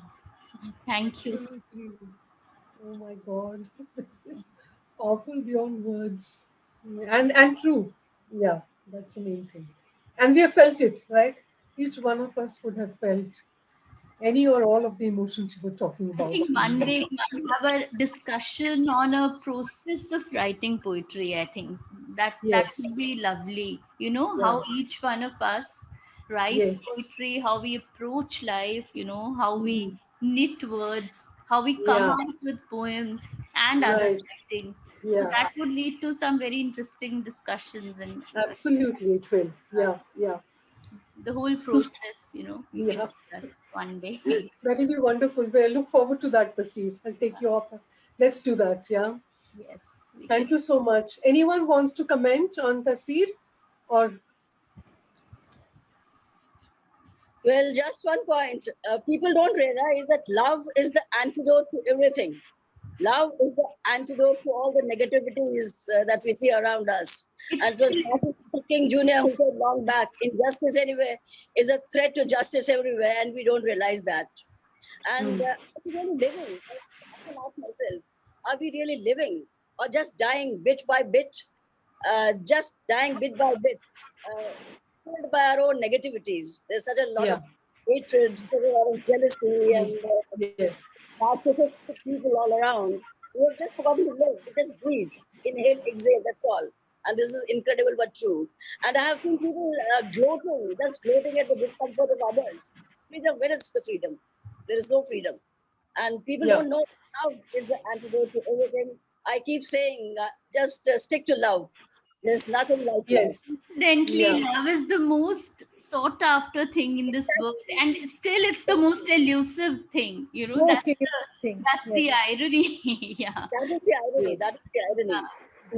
Thank you. absolutely. Oh my God. This is powerful beyond words. And true. Yeah, that's the main thing. And we have felt it, right? Each one of us would have felt any or all of the emotions you were talking I about think just one now. day we can have a discussion on a process of writing poetry. I think that Yes. would be lovely. You know Yeah. how each one of us writes Yes. poetry, how we approach life. How we Mm. knit words, how we come Yeah. out with poems and other Right. writings. So Yeah. that would lead to some very interesting discussions and Absolutely, it will. Yeah. Yeah. the whole process, you know, we can Yeah. do that one day. That will be wonderful. Well, look forward to that, Taseer. I'll take you up. Let's do that. Yeah. Yes, we can. Thank you so much. Anyone wants to comment on Taseer? Or Well, just one point. People don't realize that love is the antidote to everything. Love is the antidote to all the negativities that we see around us. And it was Martin Luther King Jr. who said long back, injustice anywhere is a threat to justice everywhere, and we don't realize that. And are we really living? I can ask myself, are we really living or just dying bit by bit? Just dying bit by bit, fueled by our own negativities. There's such a lot yeah. of hatred, such a lot of jealousy, Yes. and Yes. narcissistic people all around. We have just forgotten to live. We just breathe, inhale, exhale, that's all. And this is incredible but true. And I have seen people gloating, just gloating at the discomfort of others. Freedom, where is the freedom? There is no freedom. And people Yeah. don't know love is the antidote to everything. I keep saying, just stick to love. There's nothing like love. Yes. Incidentally, Yeah. love is the most sought after thing in this world, and still it's the most elusive thing. You know, Most elusive thing. that's the Yes. irony. Yeah. That is the irony. That is the irony.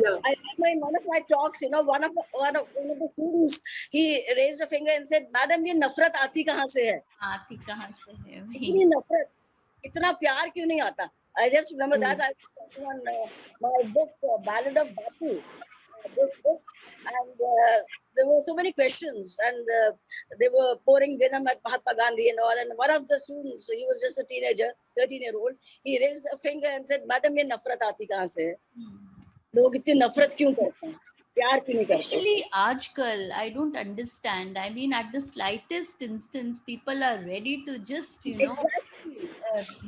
Yeah. I remember in one of my talks, you know, one of the students, he raised a finger and said, "Madam, ये नफरत आती कहाँ से है? आती कहाँ से है इतनी भाई? नफरत, इतना प्यार क्यों नहीं आता?" I just remember that I was working on my book, Ballad of Bapu, this book, and there were so many questions, and they were pouring venom at Mahatma Gandhi and all. And one of the students, he was just a teenager, 13-year-old, he raised a finger and said, "Madam, ये नफरत आती कहाँ से है? लोग इतनी नफरत क्यों करते हैं? प्यार क्यों नहीं करते?" Actually, आजकल, I don't understand. I mean, at the slightest instance, people are ready to just, you know, Exactly.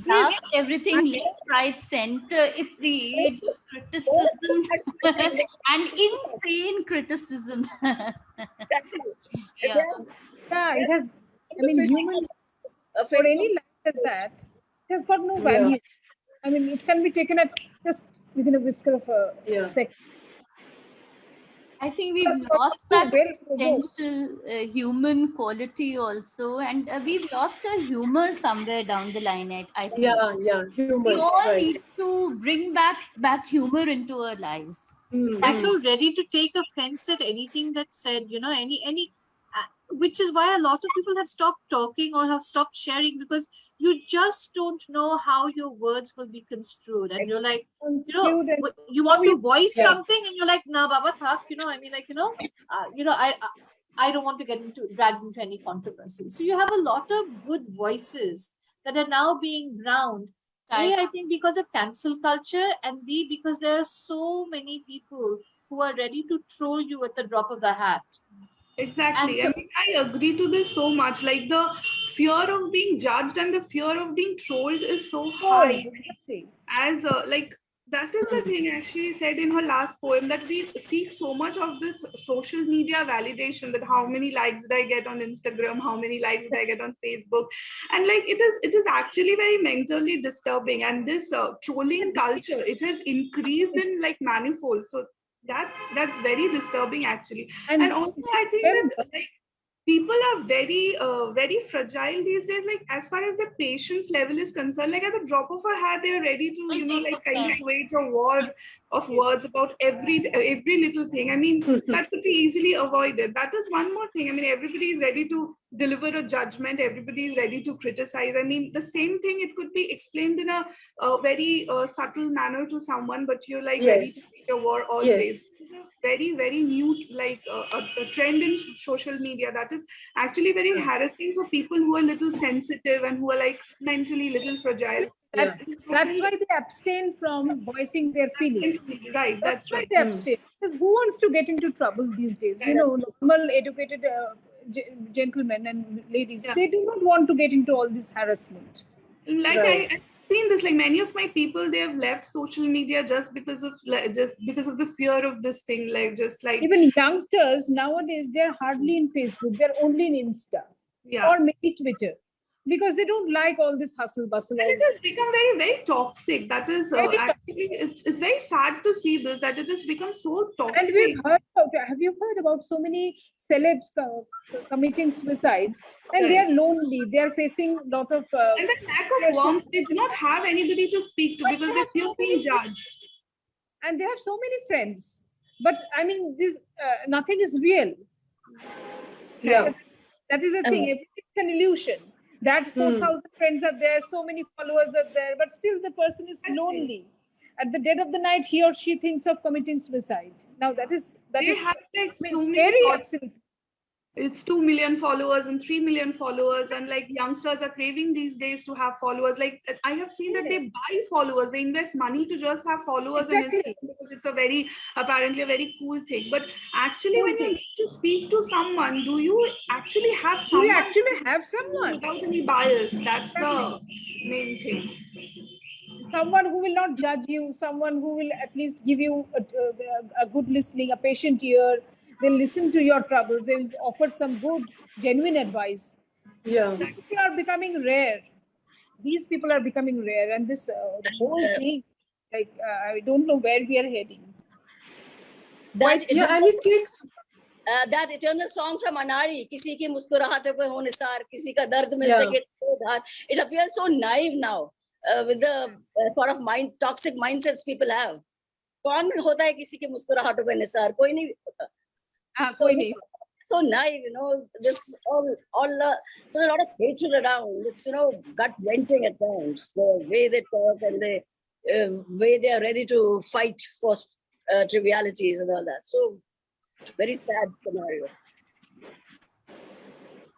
blast everything left, right, center. It's the age of criticism and insane criticism. Exactly. Yeah. Yeah, it has. I The mean, physics human of for any Facebook life as that, it has got no Yeah. value. I mean, it can be taken at just within a whisker of a Yeah. second. I think we've Just for lost so that well provoked. essential human quality also, and we've lost our humor somewhere down the line. I think Yeah. Yeah. we Human. all Right. need to bring back humor into our lives. We're so ready to take offense at anything that's said, you know, which is why a lot of people have stopped talking or have stopped sharing, because you just don't know how your words will be construed, and you're like, you know, Construed and you want to you- voice Yeah. something, and you're like, nah, Baba, thak, you know, I mean, like, I don't want to get dragged into any controversy. So you have a lot of good voices that are now being drowned. A, I think because of cancel culture, and B, because there are so many people who are ready to troll you at the drop of the hat. Exactly. And I mean, I agree to this so much. Like the fear of being judged and the fear of being trolled is so high. Exactly. As like that is the thing, as she said in her last poem, that we seek so much of this social media validation, that how many likes did I get on Instagram, how many likes did I get on Facebook, and like it is actually very mentally disturbing. And this trolling culture, it has increased in like manifold. So that's very disturbing actually. And also I think that like people are very fragile these days, like as far as the patience level is concerned, like at the drop of a hat they're ready to like kind of wage a war of words about every little thing. I mean, that could be easily avoided. That is one more thing. I mean, everybody is ready to deliver a judgment, everybody is ready to criticize. I mean, the same thing, it could be explained in a very subtle manner to someone, but you're like ready to Yes. make a war always. It's a very new like a trend in social media that is actually very harassing for people who are little sensitive and who are like mentally little fragile. That's why they abstain from voicing their feelings. Right, that's why right. they abstain. Because who wants to get into trouble these days? You know, normal educated gentlemen and ladies, they do not want to get into all this harassment. Like I've seen this, like many of my people, they have left social media just because of the fear of this thing, like just like even youngsters nowadays, they're hardly in Facebook, they're only in Insta or maybe Twitter. because they don't like all this hustle bustle. And it has become very, very toxic. That is actually, it's very sad to see this, that it has become so toxic. And we've heard about, have you heard about so many celebs committing suicide, and they are lonely, they are facing a lot of and the lack of warmth, they do not have anybody to speak to because they feel being judged. And they have so many friends, but I mean, this nothing is real. Yeah. That is the thing. Everything's an illusion. That 4,000 friends are there, so many followers are there, but still the person is lonely. At the dead of the night, he or she thinks of committing suicide. Now that is have like so scary, many absolutely. It's 2 million followers and 3 million followers, and like youngsters are craving these days to have followers. Like I have seen that they buy followers, they invest money to just have followers on Instagram because it's a very, apparently a very cool thing. But actually, when you need to speak to someone, do you actually have someone? Do you actually have someone without any bias? That's the main thing. Someone who will not judge you, someone who will at least give you a good listening, a patient ear. They'll listen to your troubles. They will offer some good, genuine advice. Yeah. People are becoming rare. These people are becoming rare, and this the whole thing, like I don't know where we are heading. And it takes that eternal song from Anari, किसी की मुस्कुराहट पे हो निसार, किसी का दर्द मिल सके तो धार. It appears so naive now with the sort of toxic mindsets people have. कौन होता है किसी की मुस्कुराहट पे निसार? कोई नहीं होता. So naive, this all so a lot of hatred around. It's gut wrenching at times. The way they talk and the way they are ready to fight for trivialities and all that. So very sad scenario.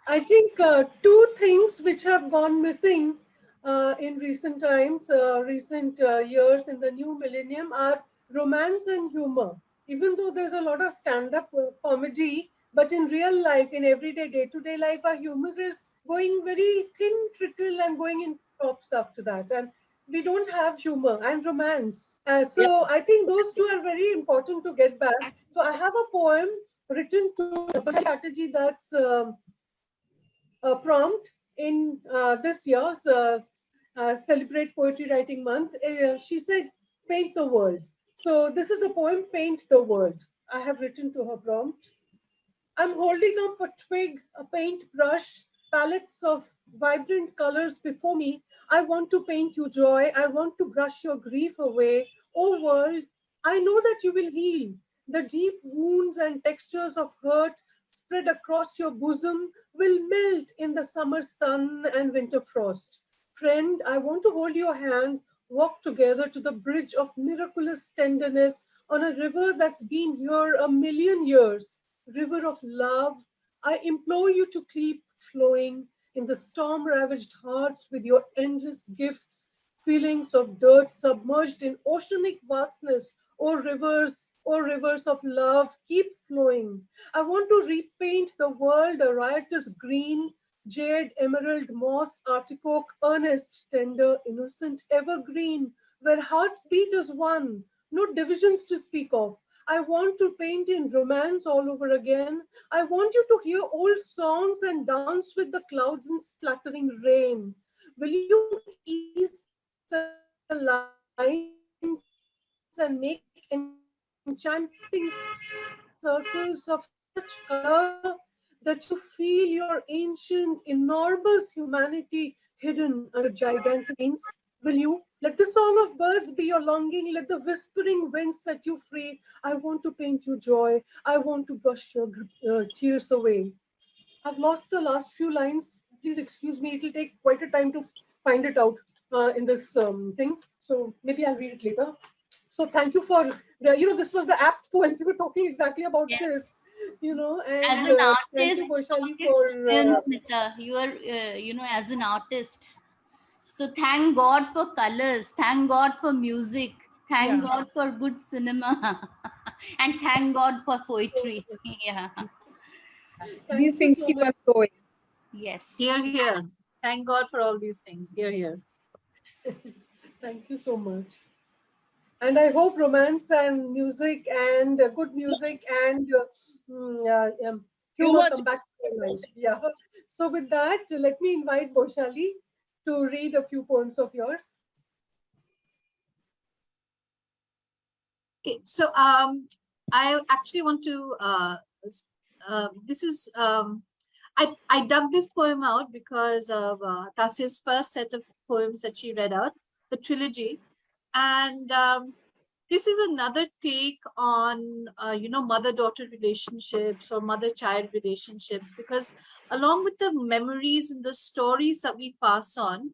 I think two things which have gone missing in recent times, recent years in the new millennium are romance and humor. Even though there's a lot of stand-up comedy, but in real life, in everyday, day-to-day life, our humor is going very thin trickle and going in tops after that. And we don't have humor and romance. So I think those two are very important to get back. So I have a poem written to Chatterjee that's prompt in this year's Celebrate Poetry Writing Month. She said, paint the world. So this is a poem, Paint the World. I have written to her prompt. I'm holding up a twig, a paintbrush, palettes of vibrant colors before me. I want to paint you joy. I want to brush your grief away. Oh world, I know that you will heal. The deep wounds and textures of hurt spread across your bosom will melt in the summer sun and winter frost. Friend, I want to hold your hand, walk together to the bridge of miraculous tenderness on a river that's been here a million years. River of love, I implore you to keep flowing in the storm ravaged hearts with your endless gifts, feelings of dirt submerged in oceanic vastness. O rivers of love, keep flowing. I want to repaint the world a riotous green, jade, emerald, moss, artichoke, earnest, tender, innocent, evergreen, where hearts beat as one, no divisions to speak of. I want to paint in romance all over again. I want you to hear old songs and dance with the clouds in splattering rain. Will you ease the lines and make enchanting circles of such color that you feel your ancient, enormous humanity hidden under gigantic wings? Will you let the song of birds be your longing? Let the whispering winds set you free. I want to paint you joy. I want to brush your tears away. I've lost the last few lines. Please excuse me. It'll take quite a time to find it out in this thing. So maybe I'll read it later. So thank you for, this was the apt poem. We were talking exactly about Yes. this, As and an thank you, artist, Baisali, for. Smeetha, you are, as an artist. So thank God for colors, thank God for music, thank God for good cinema, and thank God for poetry. Yeah. These things keep us going. Yes. Here, here. Thank God for all these things. Here, here. Thank you so much. And I hope romance and music and good music and humor come back to my mind. Yeah. So with that, let me invite Baisali to read a few poems of yours. Okay, so I actually want to this is I dug this poem out because of Taseer's first set of poems that she read out, the trilogy, and this is another take on mother-daughter relationships or mother-child relationships, because along with the memories and the stories that we pass on,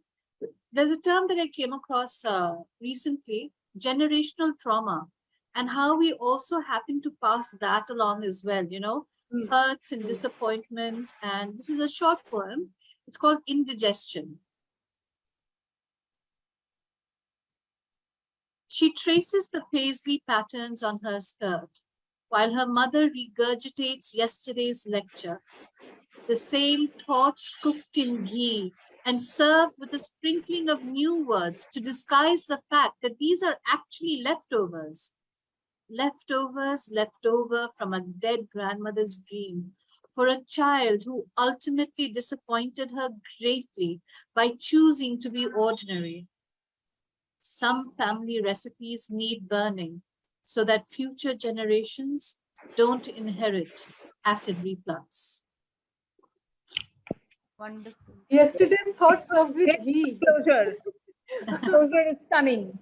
there's a term that I came across recently, generational trauma, and how we also happen to pass that along as well, hurts and disappointments. And this is a short poem. It's called Indigestion. She traces the paisley patterns on her skirt, while her mother regurgitates yesterday's lecture. The same thoughts cooked in ghee and served with a sprinkling of new words to disguise the fact that these are actually leftovers. Leftovers left over from a dead grandmother's dream for a child who ultimately disappointed her greatly by choosing to be ordinary. Some family recipes need burning so that future generations don't inherit acid reflux. Wonderful. Yesterday's thoughts are with ghee. Closure. Closure is stunning.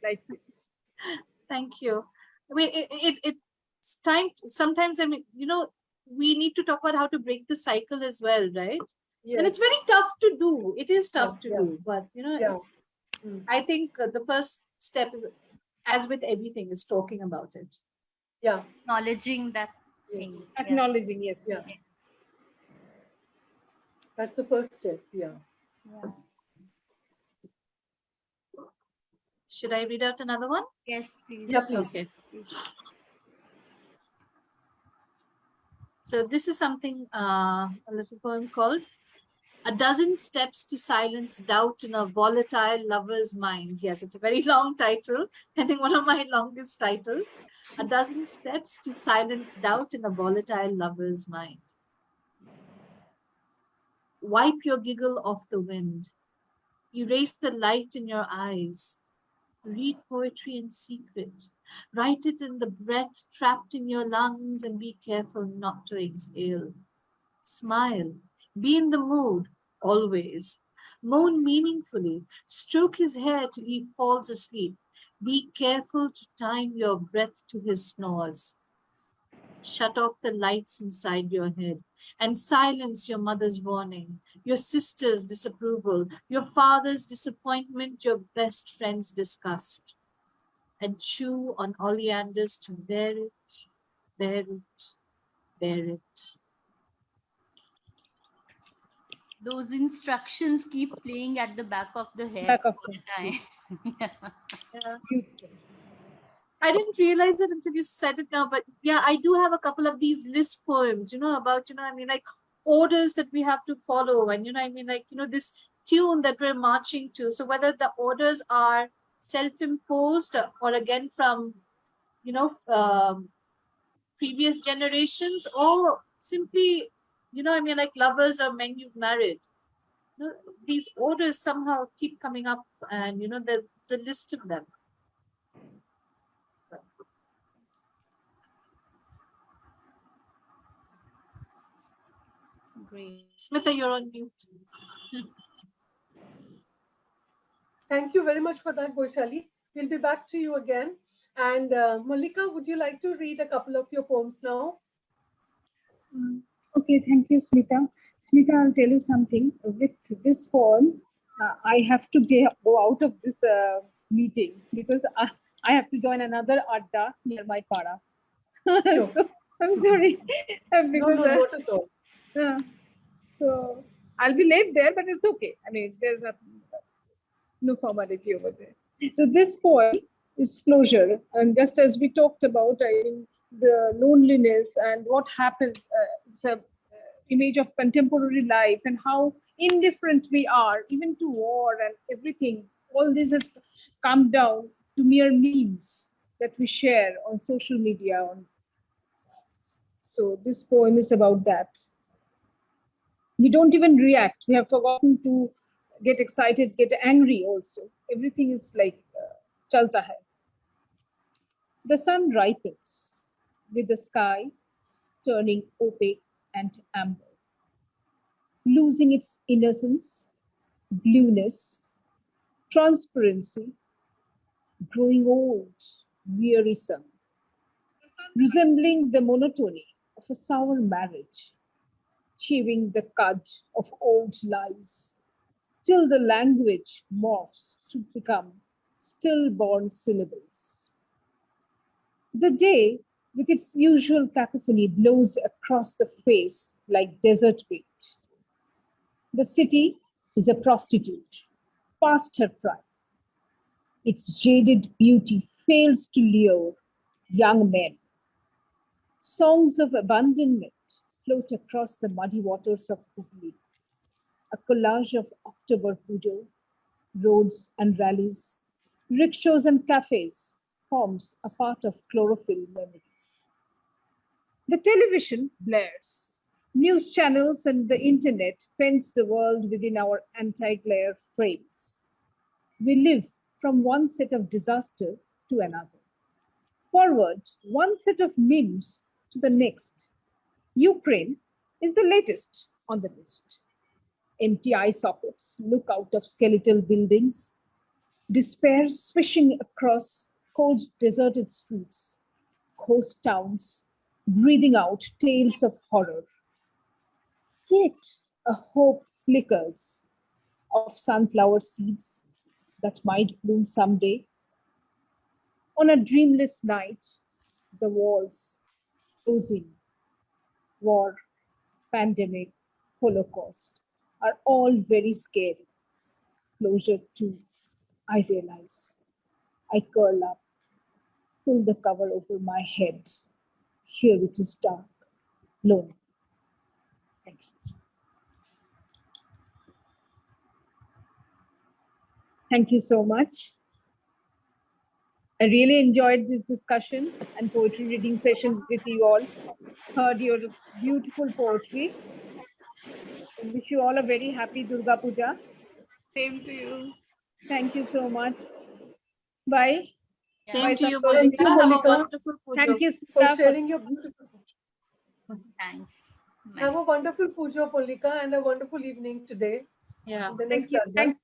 Like it. Thank you. I mean, it's time. Sometimes, I mean, we need to talk about how to break the cycle as well, right? Yes. And it's very tough to do. It is tough to Yeah. do, but it's. I think the first step is, as with everything, is talking about it. Yeah. Acknowledging that thing. Acknowledging, yes. Yeah. That's the first step. Yeah. Should I read out another one? Yes, please. Yeah, please. Okay. So this is something, a little poem called A Dozen Steps to Silence Doubt in a Volatile Lover's Mind. Yes, it's a very long title. I think one of my longest titles. A Dozen Steps to Silence Doubt in a Volatile Lover's Mind. Wipe your giggle off the wind. Erase the light in your eyes. Read poetry in secret. Write it in the breath trapped in your lungs and be careful not to exhale. Smile. Be in the mood, always. Moan meaningfully. Stroke his hair till he falls asleep. Be careful to time your breath to his snores. Shut off the lights inside your head and silence your mother's warning, your sister's disapproval, your father's disappointment, your best friend's disgust. And chew on oleanders to bear it, bear it, bear it. Those instructions keep playing at the back of the head Back of all the time. Beautiful. I didn't realize it until you said it now, but yeah, I do have a couple of these list poems, about, like orders that we have to follow, and, this tune that we're marching to. So whether the orders are self-imposed or again from, previous generations, or simply, like lovers or men you've married. These orders somehow keep coming up, and, there's a list of them. Great. Smeetha, you're on mute. Thank you very much for that, Baisali. We'll be back to you again. And Mallika, would you like to read a couple of your poems now? Okay, thank you, Smeetha. Smeetha, I'll tell you something. With this poem, I have to go out of this meeting because I have to join another adda near my para. Sure. So I'm sorry. Because, no, not at all. So I'll be late there, but it's okay. I mean, there's no formality over there. So this poem is closure. And just as we talked about, I think the loneliness and what happens, it's a image of contemporary life and how indifferent we are, even to war and everything. All this has come down to mere memes that we share on social media. So this poem is about that. We don't even react. We have forgotten to get excited, get angry also. Everything is like chalta hai. The sun ripens with the sky turning opaque and amber, losing its innocence, blueness, transparency, growing old, wearisome, resembling the monotony of a sour marriage, chewing the cud of old lies, till the language morphs to become stillborn syllables. The day, with its usual cacophony, blows across the face like desert wind. The city is a prostitute, past her prime. Its jaded beauty fails to lure young men. Songs of abandonment float across the muddy waters of Hooghly, a collage of October Pujo, roads and rallies, rickshaws and cafes forms a part of chlorophyll memory. The television blares. News channels and the internet fence the world within our anti-glare frames. We live from one set of disaster to another. Forward one set of memes to the next. Ukraine is the latest on the list. Empty eye sockets look out of skeletal buildings. Despair swishing across cold, deserted streets. Ghost towns breathing out tales of horror. Yet a hope flickers of sunflower seeds that might bloom someday. On a dreamless night, the walls closing, war, pandemic, Holocaust are all very scary. Closer to, I realize. I curl up, pull the cover over my head. Here it is dark, lonely. Thank you. Thank you so much. I really enjoyed this discussion and poetry reading session with you all. Heard your beautiful poetry. I wish you all a very happy Durga Puja. Same to you. Thank you so much. Bye. Same Bye, to you, Santosh. Thank Mallika. you, Have a Mallika, wonderful pujo. Thank you, for Smeetha, sharing your beautiful. Thanks. Have a wonderful pujo, Mallika, and a wonderful evening today. Yeah. In the Thank next you. Advent.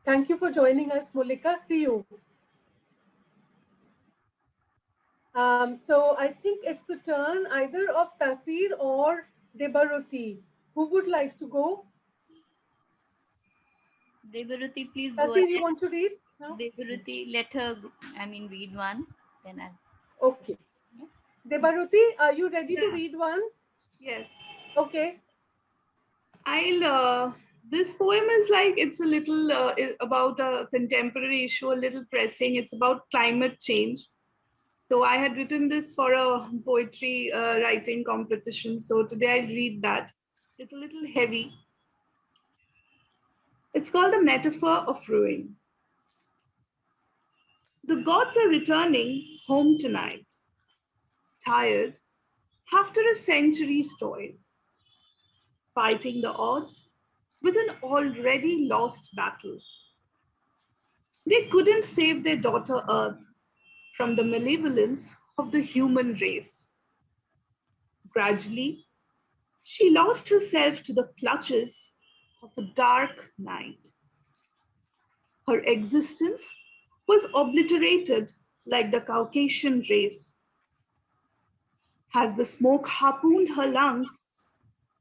Thank you for joining us, Mallika. See you. So I think it's the turn either of Taseer or Debaruti. Who would like to go? Devaruti, please go Taseer, you ahead. want to read now? Devaruti, let her, read one. Then Okay. Debaruti, are you ready to Yeah. read one? Yes. Okay. This poem is like, it's a little about a contemporary issue, a little pressing. It's about climate change. So I had written this for a poetry writing competition. So today I'll read that. It's a little heavy. It's called The Metaphor of Ruin. The gods are returning home tonight, tired after a century's toil, fighting the odds with an already lost battle. They couldn't save their daughter Earth from the malevolence of the human race. Gradually, she lost herself to the clutches of a dark night. Her existence was obliterated like the Caucasian race. As the smoke harpooned her lungs,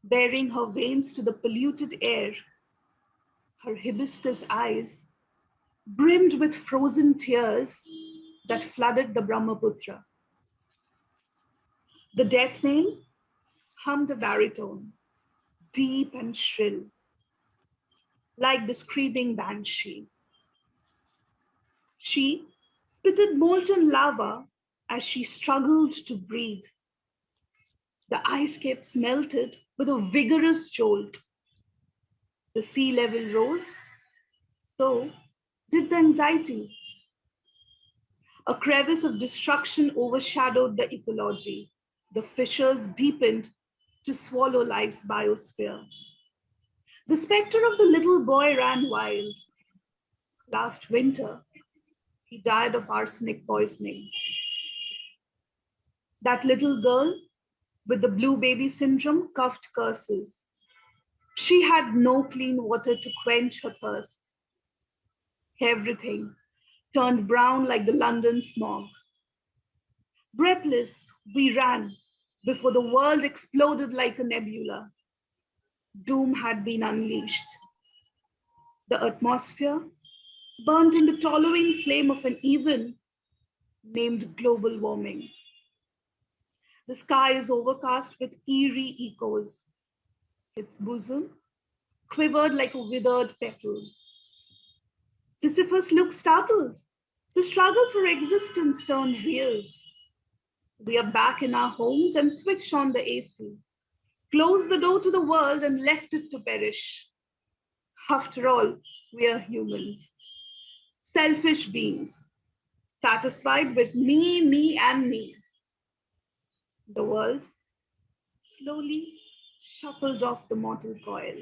bearing her veins to the polluted air, her hibiscus eyes brimmed with frozen tears that flooded the Brahmaputra. The death knell hummed a baritone, deep and shrill, like the screaming banshee. She spitted molten lava as she struggled to breathe. The ice caps melted with a vigorous jolt. The sea level rose, so did the anxiety. A crevice of destruction overshadowed the ecology. The fissures deepened to swallow life's biosphere. The specter of the little boy ran wild. Last winter, he died of arsenic poisoning. That little girl with the blue baby syndrome coughed curses. She had no clean water to quench her thirst. Everything turned brown like the London smog. Breathless, we ran before the world exploded like a nebula. Doom had been unleashed. The atmosphere burnt in the tolerant flame of an event named global warming. The sky is overcast with eerie echoes. Its bosom quivered like a withered petal. Sisyphus looked startled. The struggle for existence turned real. We are back in our homes and switched on the AC, closed the door to the world and left it to perish. After all, we are humans, selfish beings, satisfied with me, and me. The world slowly shuffled off the mortal coil.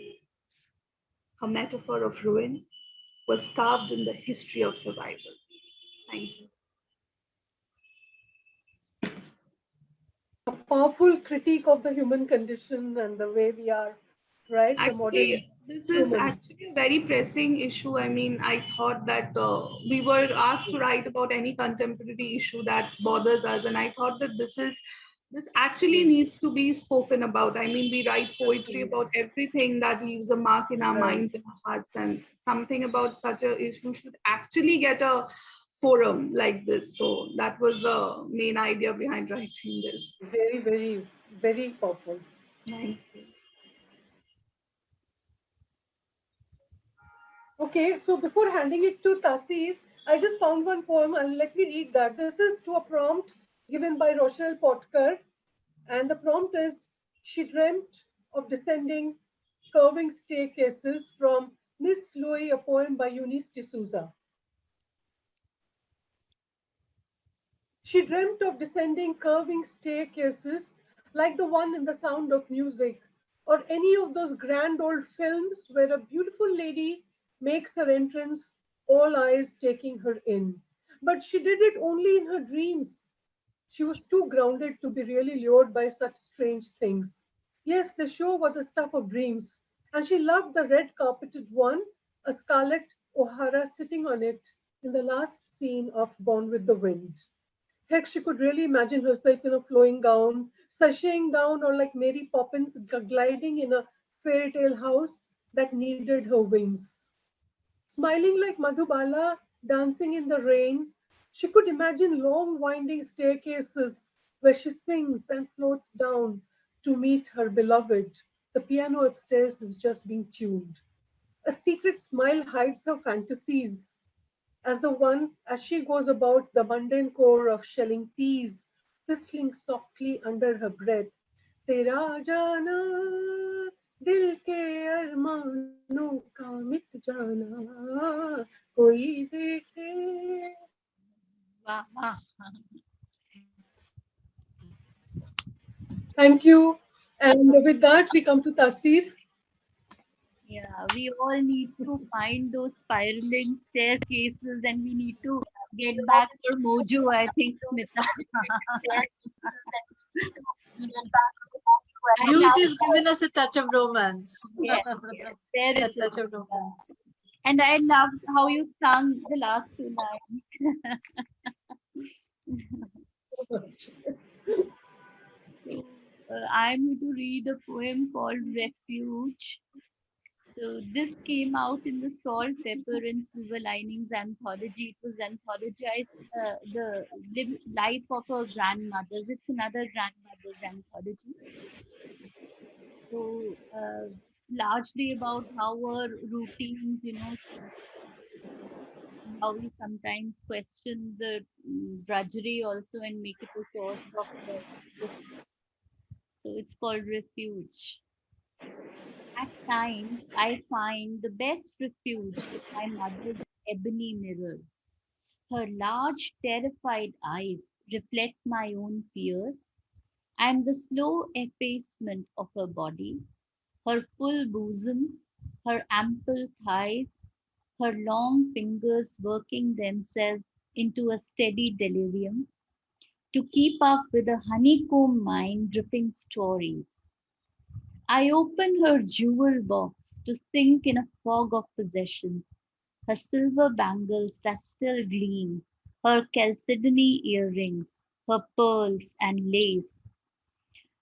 A metaphor of ruin was carved in the history of survival. Thank you. A powerful critique of the human condition and the way we are, right? The modern Actually, this is human. actually a very pressing issue. I mean, I thought that we were asked to write about any contemporary issue that bothers us, and I thought that this actually needs to be spoken about. I mean, we write poetry about everything that leaves a mark in our Right. minds and our hearts, and something about such a issue should actually get a forum like this. So that was the main idea behind writing this. Very, very, very powerful. Thank you. Okay, so before handing it to Taseer, I just found one poem and let me read that. This is to a prompt given by Rochelle Potkar, and the prompt is: She dreamt of descending curving staircases from Miss Louis, a poem by Eunice D'Souza. She dreamt of descending curving staircases like the one in The Sound of Music, or any of those grand old films where a beautiful lady makes her entrance, all eyes taking her in. But she did it only in her dreams. She was too grounded to be really lured by such strange things. Yes, the show was the stuff of dreams, and she loved the red carpeted one, a Scarlett O'Hara sitting on it in the last scene of Born with the Wind. Heck, she could really imagine herself in a flowing gown, sashaying down, or like Mary Poppins gliding in a fairy tale house that needed her wings. Smiling like Madhubala, dancing in the rain, she could imagine long winding staircases where she sings and floats down to meet her beloved. The piano upstairs is just being tuned. A secret smile hides her fantasies as she goes about the mundane core of shelling peas, whistling softly under her breath. तेरा जाना दिल के अरमानों का मिट जाना कोई देखे. Wow, wow. Thank you. And with that, we come to Taseer. Yeah, we all need to find those spiraling staircases and we need to get back our mojo, I think, Smitha. I Youth love is giving us a touch of romance. yes, yes, there A it touch is. of romance. And I loved how you sung the last two lines. So, I'm going to read a poem called Refuge. So this came out in the Salt, Pepper and Silver Linings anthology. It was anthologized the life of her grandmothers. It's another grandmother's anthology. So largely about how our routines, how we sometimes question the drudgery also and make it a source of bliss. So it's called Refuge. At times, I find the best refuge in my mother's ebony mirror. Her large, terrified eyes reflect my own fears, and the slow effacement of her body, her full bosom, her ample thighs, her long fingers working themselves into a steady delirium to keep up with a honeycomb mind dripping stories. I open her jewel box to sink in a fog of possession, her silver bangles that still gleam, her chalcedony earrings, her pearls and lace.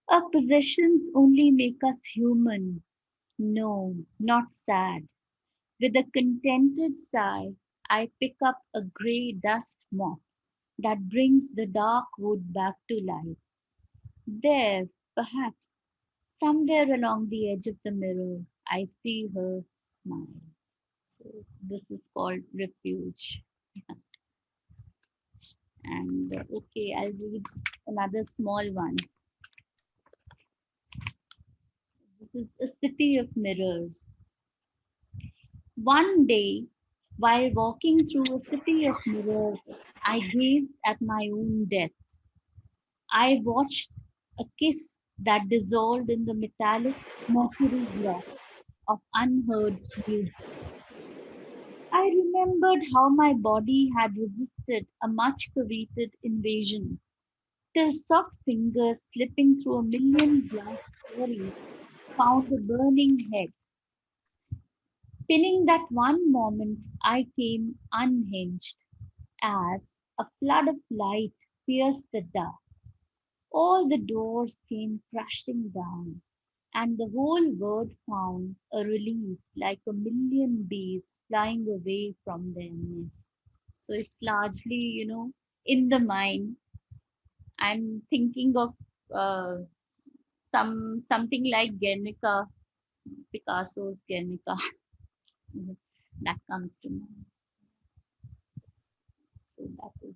Our possessions only make us human. No, not sad. With a contented sigh, I pick up a grey dust mop that brings the dark wood back to life. There, perhaps, somewhere along the edge of the mirror, I see her smile. So, this is called Refuge. And okay, I'll read another small one. This is A City of Mirrors. One day, while walking through a city of mirrors, I gazed at my own depths. I watched a kiss that dissolved in the metallic mercury gloss of unheard music. I remembered how my body had resisted a much coveted invasion, till soft fingers slipping through a million glass stories found a burning head. Pinning that one moment, I came unhinged as a flood of light pierced the dark. All the doors came crashing down, and the whole world found a release like a million bees flying away from their nest. So it's largely, in the mind. I'm thinking of uh, something like Guernica, Picasso's Guernica. That comes to mind. So that is.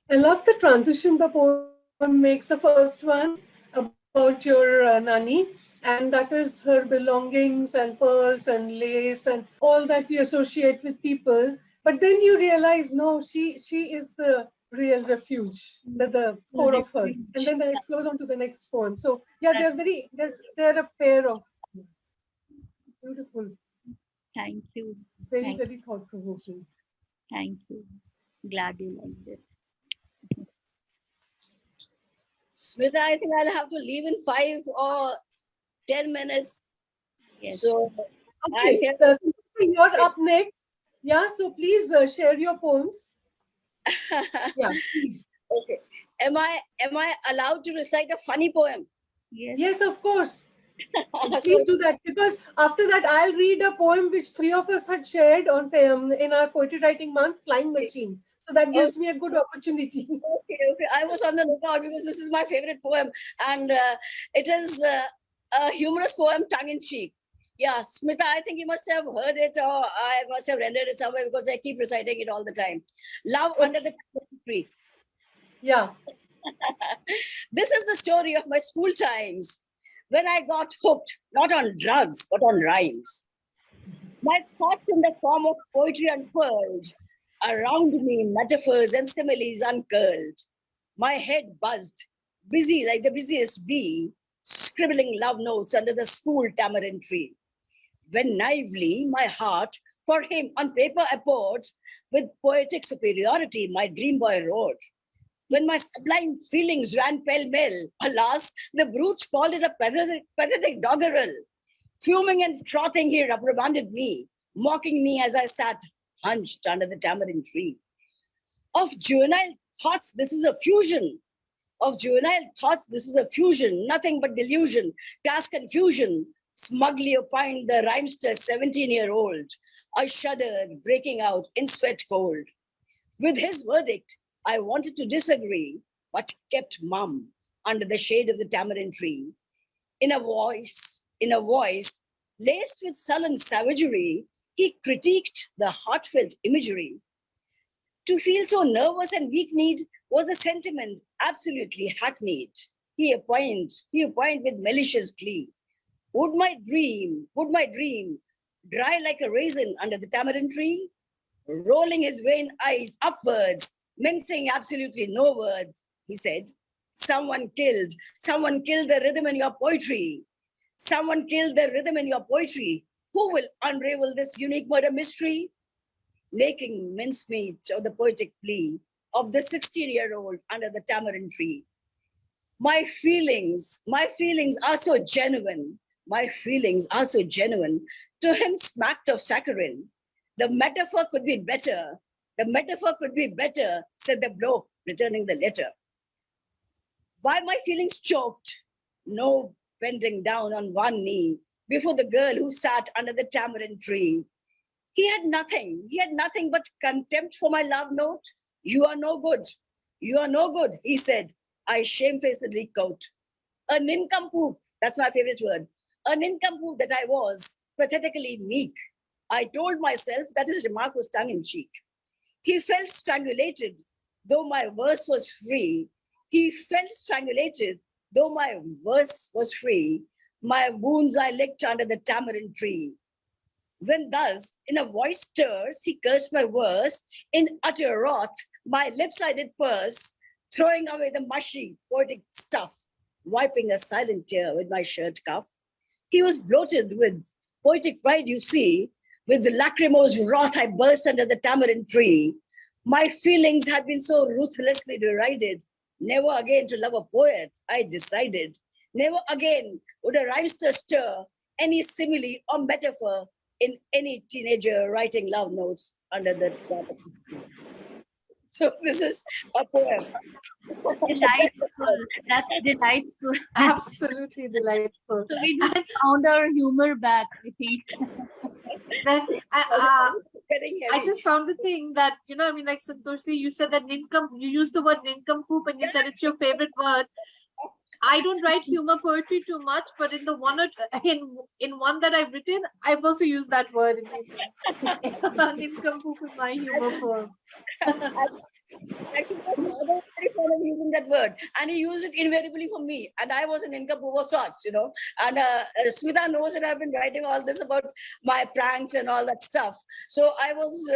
I love the transition the poem makes. The first one about your nanny, and that is her belongings and pearls and lace and all that we associate with people. But then you realize, no, she is the real refuge, the core of her. And Refuge. then it flows on to the next poem. So yeah, That- they're a pair of beautiful, Thank you. very Thank, very thought provoking. thank you. Glad you liked it. Smeetha, I think I'll have to leave in 5 or 10 minutes. Yes. So I'm Okay, here. yours up next. Yeah, so please share your poems. Yeah, please. Okay. Am I allowed to recite a funny poem? Yes. Yes, of course. So Please do that, because after that I'll read a poem which three of us had shared on in our poetry writing month, Flying Machine. So that oh, gives me a good opportunity. okay. I was on the lookout because this is my favorite poem, and it is a humorous poem, tongue in cheek. Yeah, Smeetha, I think you must have heard it, or I must have rendered it somewhere because I keep reciting it all the time. Love under the tree. Yeah. This is the story of my school times when I got hooked, not on drugs, but on rhymes. My thoughts in the form of poetry unfurled, around me metaphors and similes uncurled. My head buzzed, busy like the busiest bee, scribbling love notes under the school tamarind tree. When naively my heart for him on paper I poured, with poetic superiority my dream boy wrote. When my sublime feelings ran pell-mell, alas, the brutes called it a pathetic doggerel. Fuming and frothing, he reprimanded me, mocking me as I sat hunched under the tamarind tree. Of juvenile thoughts, this is a fusion. Of juvenile thoughts, this is a fusion, nothing but delusion, class confusion. Smugly opined the rhymester, 17-year-old. I shuddered, breaking out in sweat cold. With his verdict, I wanted to disagree, but kept mum under the shade of the tamarind tree. In a voice laced with sullen savagery, he critiqued the heartfelt imagery. To feel so nervous and weak-kneed was a sentiment absolutely hackneyed. He opined with malicious glee. Would my dream dry like a raisin under the tamarind tree, rolling his vain eyes upwards, mincing absolutely no words, he said, someone killed the rhythm in your poetry. Someone killed the rhythm in your poetry. Who will unravel this unique murder mystery? Making mincemeat of the poetic plea of the 16-year-old under the tamarind tree. My feelings are so genuine. My feelings are so genuine. To him smacked of saccharine. The metaphor could be better. The metaphor could be better, said the bloke, returning the letter. Why my feelings choked? No bending down on one knee before the girl who sat under the tamarind tree. He had nothing but contempt for my love note. You are no good. You are no good, he said. I shamefacedly quote. A nincompoop, that's my favorite word. A nincompoop that I was, pathetically meek. I told myself that his remark was tongue in cheek. He felt strangulated, though my verse was free. He felt strangulated, though my verse was free. My wounds I licked under the tamarind tree. When thus, in a voice stirs, he cursed my verse, in utter wrath, my lips I did purse, throwing away the mushy, poetic stuff, wiping a silent tear with my shirt cuff. He was bloated with poetic pride, you see. With the lachrymose wrath, I burst under the tamarind tree. My feelings had been so ruthlessly derided. Never again to love a poet, I decided. Never again would a rhymester stir any simile or metaphor in any teenager writing love notes under the tamarind tree. So this is a poem. Delightful. That's delightful. Absolutely delightful. So we just found our humor back, I think. Well, Getting I heavy. just found the thing that, I mean, like Santosh, you said that you used the word nincompoop and you said it's your favorite word. I don't write humor poetry too much, but in the in one that I've written, I've also used that word nincompoop in my humor poem. Actually, my father was very fond of using that word, and he used it invariably for me. And I was an nincompoop of sorts, And Smeetha knows that I've been writing all this about my pranks and all that stuff. So I was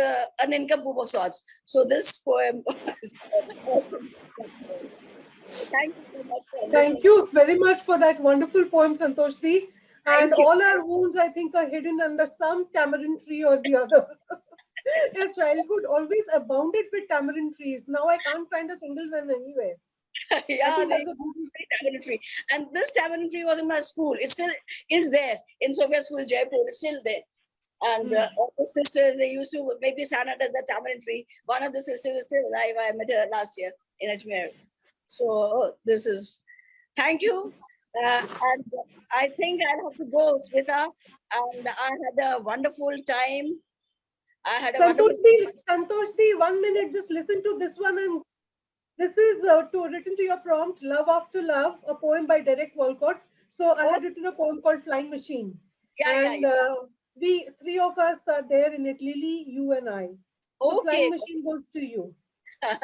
a nincompoop of sorts. So this poem was. Thank you so much for Thank listening. you very much for that wonderful poem, Santoshji. And Thank you. all our wounds, I think, are hidden under some tamarind tree or the other. Your childhood always abounded with tamarind trees. Now I can't find a single one anywhere. I Yeah, think they that's a good. tamarind tree. And this tamarind tree was in my school. It still is there in Sophia School, Jaipur. It's still there. And all the sisters, they used to maybe stand under the tamarind tree. One of the sisters is still alive. I met her last year in Ajmer. So this is, thank you. And I think I'll have to go, Smeetha. And I had a wonderful time. I had a wonderful Santoshji, 1 minute, just listen to this one. And this is written to your prompt, Love After Love, a poem by Derek Walcott. So I had written a poem called Flying Machine. And we, three of us are there in it, Lily, you and I. So Okay. Flying Machine goes to you.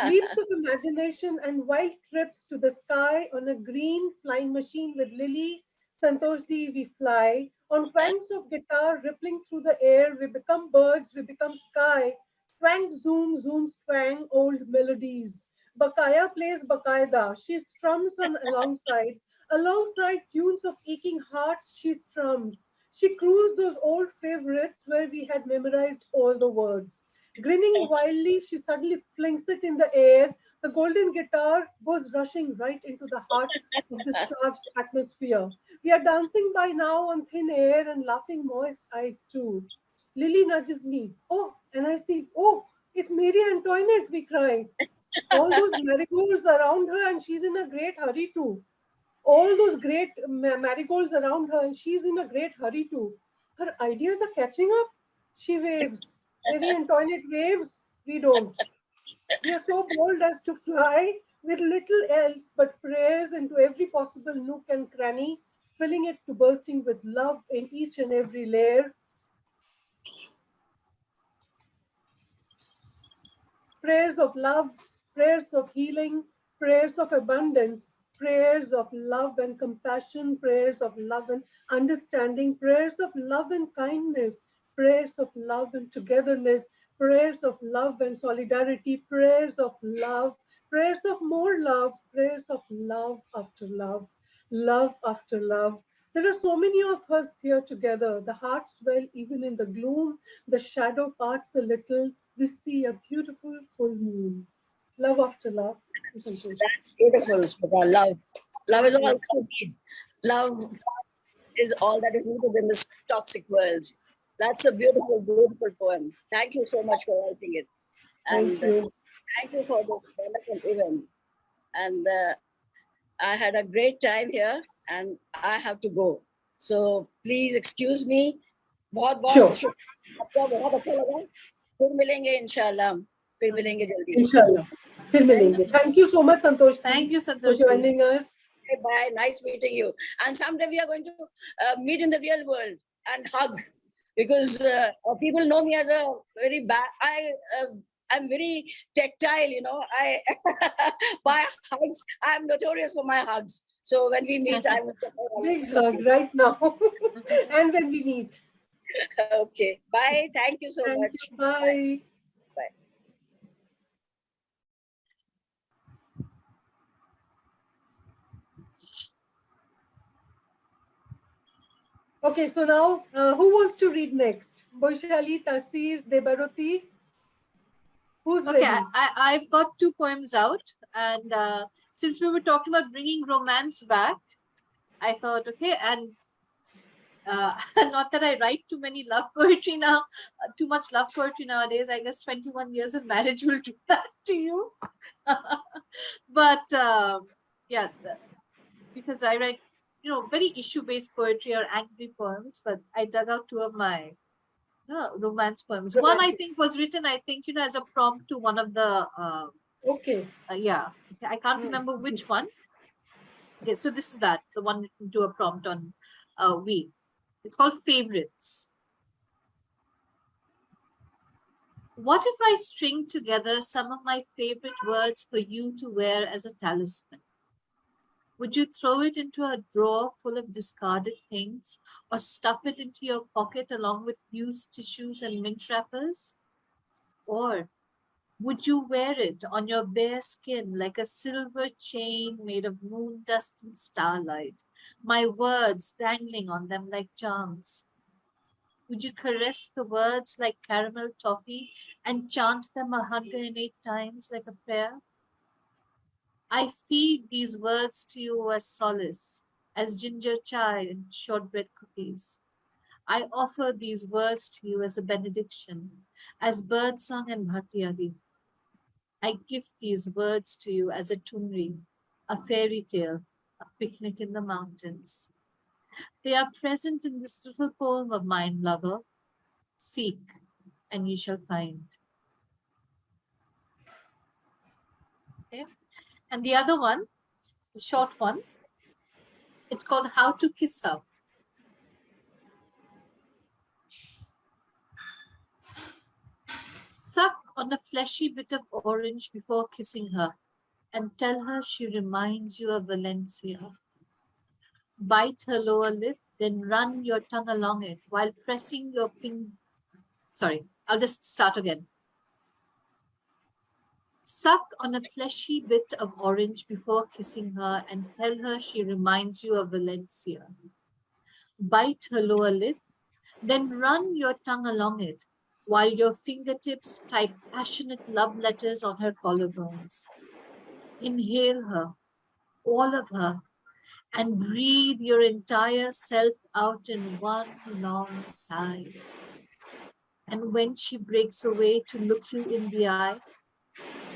Leaps of imagination and wild trips to the sky on a green flying machine with Lily, Santoshji, we fly. On twangs of guitar rippling through the air, we become birds, we become sky. Twang, zoom, zoom, twang, old melodies. Bakaya plays Bakayada. She strums on alongside tunes of aching hearts, she strums. She croons those old favorites where we had memorized all the words. Grinning wildly, she suddenly flings it in the air. The golden guitar goes rushing right into the heart of this charged atmosphere. We are dancing by now on thin air and laughing moist eyed too. Lily nudges me. Oh, and I see, oh, it's Marie Antoinette, we cry. All those marigolds around her, and she's in a great hurry too. All those great marigolds around her, and she's in a great hurry too. Her ideas are catching up. She waves. Marie Antoinette waves. We don't. We are so bold as to fly with little else but prayers into every possible nook and cranny, filling it to bursting with love in each and every layer. Prayers of love, prayers of healing, prayers of abundance, prayers of love and compassion, prayers of love and understanding, prayers of love and kindness, prayers of love and togetherness, prayers of love and solidarity, prayers of love, prayers of more love, prayers of love after love, love after love. There are so many of us here together. The hearts swell even in the gloom. The shadow parts a little. We see a beautiful full moon. Love after love. Santosh. That's beautiful, Smeetha. Love. Love is all Thank that we need. Love is all that is needed in this toxic world. That's a beautiful, beautiful poem. Thank you so much for writing it. And you. thank you for this wonderful event. And I had a great time here and I have to go. So please excuse me. बहुत बहुत Sure. आपका बहुत अच्छा लगा. फिर मिलेंगे इंशाल्लाह. फिर मिलेंगे जल्दी. Inshallah. फिर मिलेंगे. Thank you so much, Santosh, Thank you, for Santosh. joining us. Bye. Nice meeting you. And someday we are going to meet in the real world and hug because people know me as a very bad. I'm very tactile, you know. I my hugs. I'm notorious for my hugs. So when we meet, I'm Big hug right now. And when we meet. okay. Bye. Thank you so Thank much. you. Bye. Bye. Okay, so now who wants to read next? Baisali, Taseer, Debaroti? Who's Okay, ready? I've got two poems out, and since we were talking about bringing romance back, I thought, okay, and not that I write too many love poetry now, too much love poetry nowadays. I guess 21 years of marriage will do that to you. But yeah, because I write, very issue-based poetry or angry poems, but I dug out two of my romance poems. One I think was written, as a prompt to one of the Okay. yeah. I can't remember which one. Okay, so this is the one written to a prompt on We. It's called Favorites. What if I string together some of my favorite words for you to wear as a talisman? Would you throw it into a drawer full of discarded things or stuff it into your pocket along with used tissues and mint wrappers? Or would you wear it on your bare skin like a silver chain made of moon dust and starlight, my words dangling on them like charms? Would you caress the words like caramel toffee and chant them 108 times like a prayer? I feed these words to you as solace, as ginger chai and shortbread cookies. I offer these words to you as a benediction, as birdsong and bhatyadi. I give these words to you as a tumri, a fairy tale, a picnic in the mountains. They are present in this little poem of mine, lover. Seek, and ye shall find. Okay? And the other one, the short one, it's called How to Kiss Her. Suck on a fleshy bit of orange before kissing her and tell her she reminds you of Valencia. Bite her lower lip, then run your tongue along it while pressing your Sorry, I'll just start again. Suck on a fleshy bit of orange before kissing her and tell her she reminds you of Valencia. Bite her lower lip, then run your tongue along it while your fingertips type passionate love letters on her collarbones. Inhale her, all of her, and breathe your entire self out in one long sigh. And when she breaks away to look you in the eye,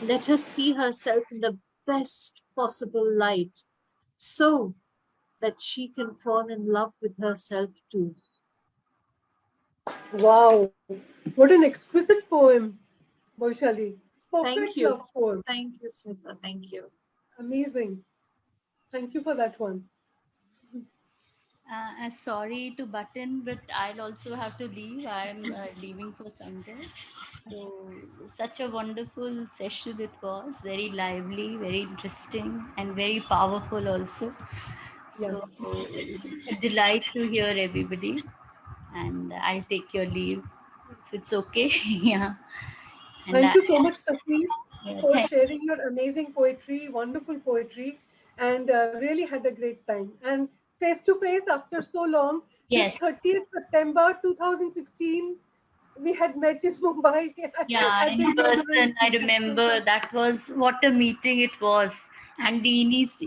let her see herself in the best possible light so that she can fall in love with herself too. Wow. What an exquisite poem, Baisali. Thank Perfect you. love poem. Thank you, Smeetha. Thank you. Amazing. Thank you for that one. Sorry to butt in, but I'll also have to leave. I'm leaving for Sunday. So, such a wonderful session it was. Very lively, very interesting, and very powerful also. Yeah. So, a delight to hear everybody. and I'll take your leave if it's okay. Yeah. And Thank you so much, Taseer, yeah, for sharing your amazing poetry, wonderful poetry, and really had a great time. And face to face after so long, this yes. 30th September 2016, we had met in Mumbai Yeah, at the in person, I inauguration. remember that was what a meeting it was, and the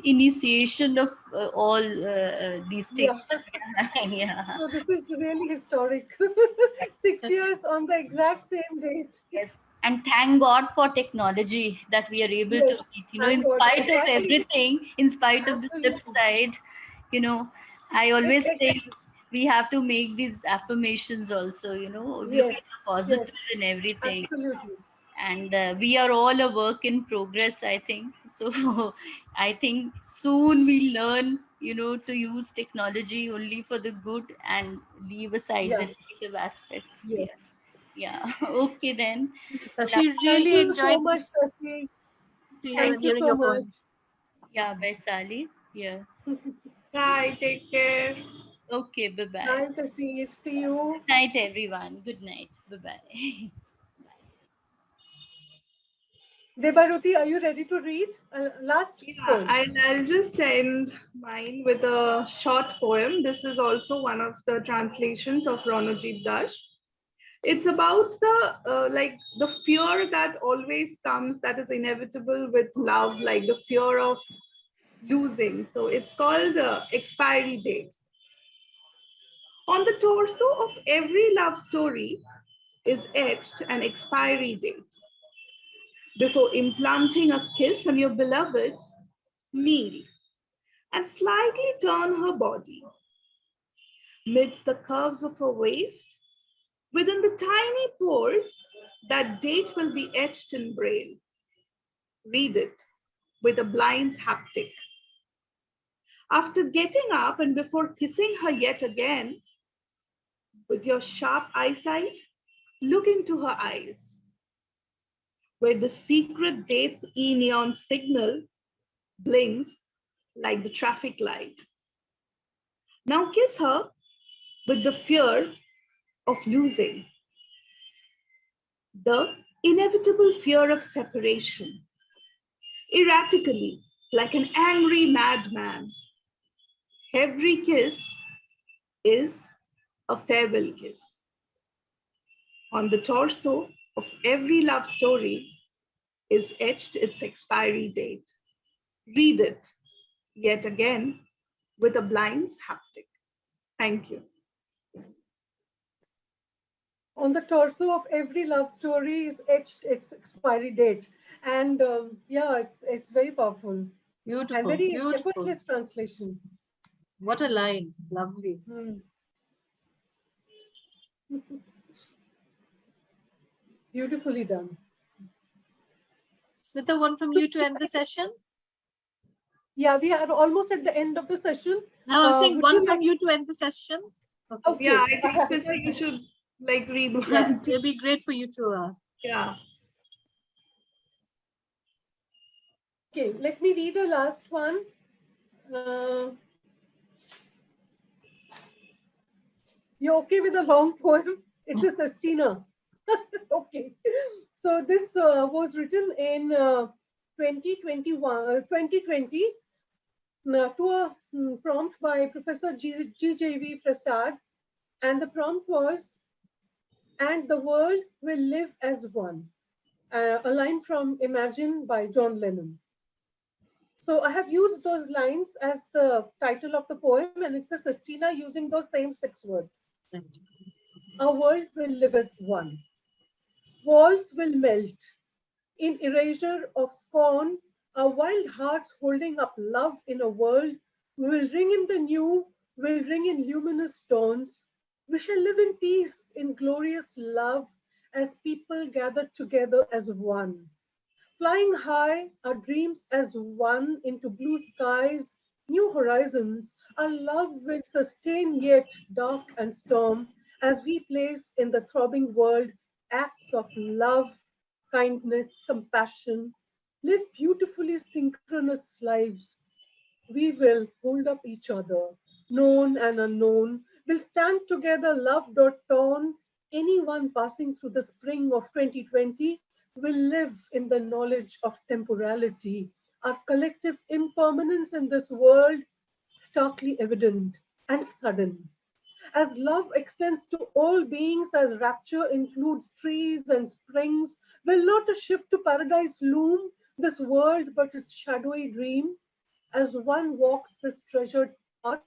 initiation of all these things. Yeah. Yeah, So this is really historic. 6 years on the exact same date. yes. And thank God for technology that we are able to Yes, meet. thank In God. spite of Exactly. everything, in spite of the flip Absolutely. side, you know, I always It, say we have to make these affirmations also. Look yes, at the positive yes, in everything. absolutely. And we are all a work in progress, I think so. I think soon we learn to use technology only for the good and leave aside the Yeah, negative aspects. yes. Yeah, yeah. Okay then. Yeah, Taseer, Thank really you so enjoyed much, this Sasi. to you and Thank you hearing so your much. poems. yeah, Baisali. Yeah. Bye. Take care. Okay, bye bye. Bye, Taseer. See Good you. night everyone. Good night. Bye bye. Debaruti, are you ready to read? Last Yeah, poem. I'll just end mine with a short poem. This is also one of the translations of Ronojit Dash. It's about the fear that always comes, that is inevitable with love, like the fear of losing. So it's called expiry date. On the torso of every love story is etched an expiry date. Before implanting a kiss on your beloved, kneel and slightly turn her body. Midst the curves of her waist, within the tiny pores, that date will be etched in braille. Read it with a blind's haptic. After getting up and before kissing her yet again, with your sharp eyesight, look into her eyes, where the secret date's neon signal blinks like the traffic light. Now kiss her with the fear of losing, the inevitable fear of separation, erratically, like an angry madman. Every kiss is a farewell kiss. On the torso of every love story is etched its expiry date. Read it yet again with a blind's haptic. Thank you. On the torso of every love story is etched its expiry date. And yeah, it's very powerful and Beautiful, very beautiful. effortless translation. What a line. Lovely. Hmm. Beautifully done. Smitha, one from you to end the session? Yeah, we are almost at the end of the session. No, I'm saying Would you one from like? you to end the session. Okay. Yeah, Okay. I think Smitha, you should read Yeah, one. it'll be great for you to. Yeah. Okay, let me read a last one. Uh, you're okay with a long poem? It's a sestina. Okay. So this was written in 2020 to a prompt by Professor G.J.V. Prasad. And the prompt was, and the world will live as one. A line from Imagine by John Lennon. So I have used those lines as the title of the poem, and it's a sestina using those same 6 words. Our world will live as one. Walls will melt in erasure of scorn. Our wild hearts holding up love in a world. We will ring in the new, will ring in luminous tones. We shall live in peace, in glorious love, as people gather together as one. Flying high, our dreams as one into blue skies, new horizons, our love will sustain yet dark and storm as we place in the throbbing world acts of love, kindness, compassion, live beautifully synchronous lives. We will hold up each other, known and unknown, We'll stand together, loved or torn. Anyone passing through the spring of 2020 will live in the knowledge of temporality, our collective impermanence in this world, starkly evident and sudden. As love extends to all beings, as rapture includes trees and springs, will not a shift to paradise loom this world but its shadowy dream? As one walks this treasured path,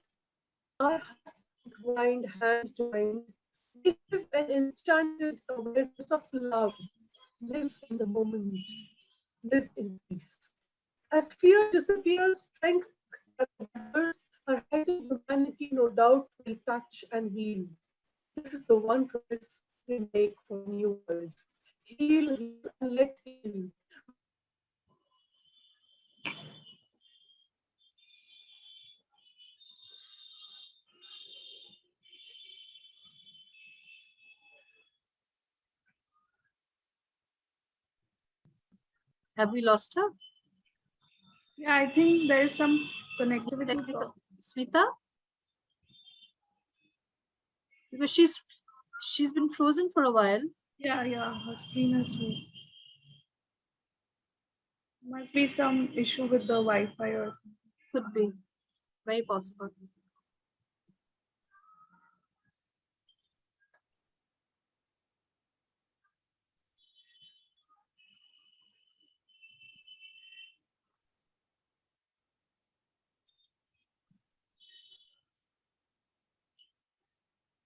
our hearts entwined, hand joined, we live an enchanted awareness of love, live in the moment, live in peace. As fear disappears, strength gathers, our heightened humanity no doubt will touch and heal. This is the one promise we make for a new world. Heal, heal, and let heal. Have we lost her? Yeah, I think there is some connectivity Technical. problem. Smeetha? Because she's been frozen for a while. Yeah, her screen has moved. Must be some issue with the Wi-Fi or something. Could be. Very possible.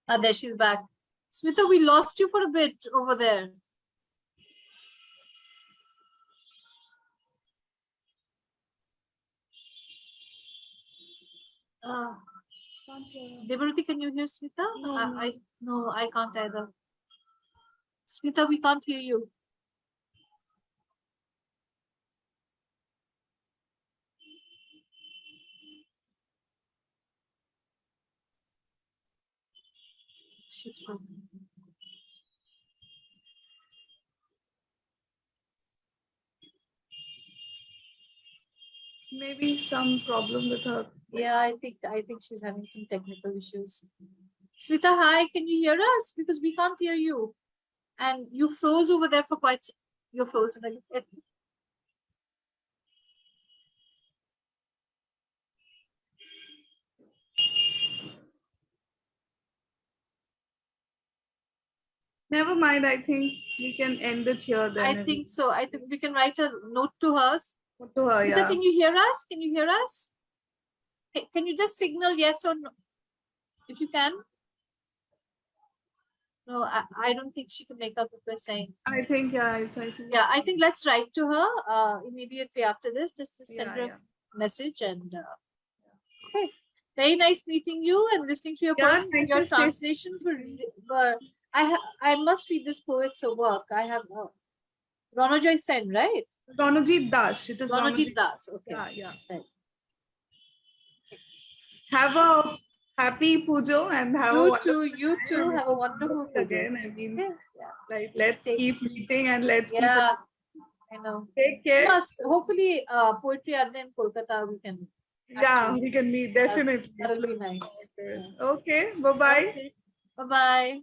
Ah, there she's back. Smeetha, we lost you for a bit over there. Can't hear her. Devaruti, can you hear Smeetha? No, No, I can't either. Smeetha, we can't hear you. She's frozen. Maybe some problem with her. Yeah, I think she's having some technical issues. Smeetha, hi, can you hear us? Because we can't hear you. And you froze over there for quite you're frozen again. Never mind, I think we can end it here then. I think so. I think we can write a note to her. To her, Smeetha, yeah. can you hear us? Can you hear us? Can you just signal yes or no? If you can. No, I don't think she can make out what we're saying. I think, yeah, I think. Yeah, I think let's write to her immediately after this, just to send her a message. And okay, very nice meeting you and listening to your poems. Your translations were I must read this poet's work. I have Ronojoy Sen, right? Ronojit Das. It is Ronojit Das. Okay. Yeah. Right. Have a happy Pujo and have you too have a wonderful Pujo. Again, I mean, yeah. Like let's keep meeting and let's keep. I know. Take care. Hopefully, Poetry Adna in Kolkata we can. Yeah, we can meet definitely. That'll be nice. Okay. Bye bye. Okay. Bye bye.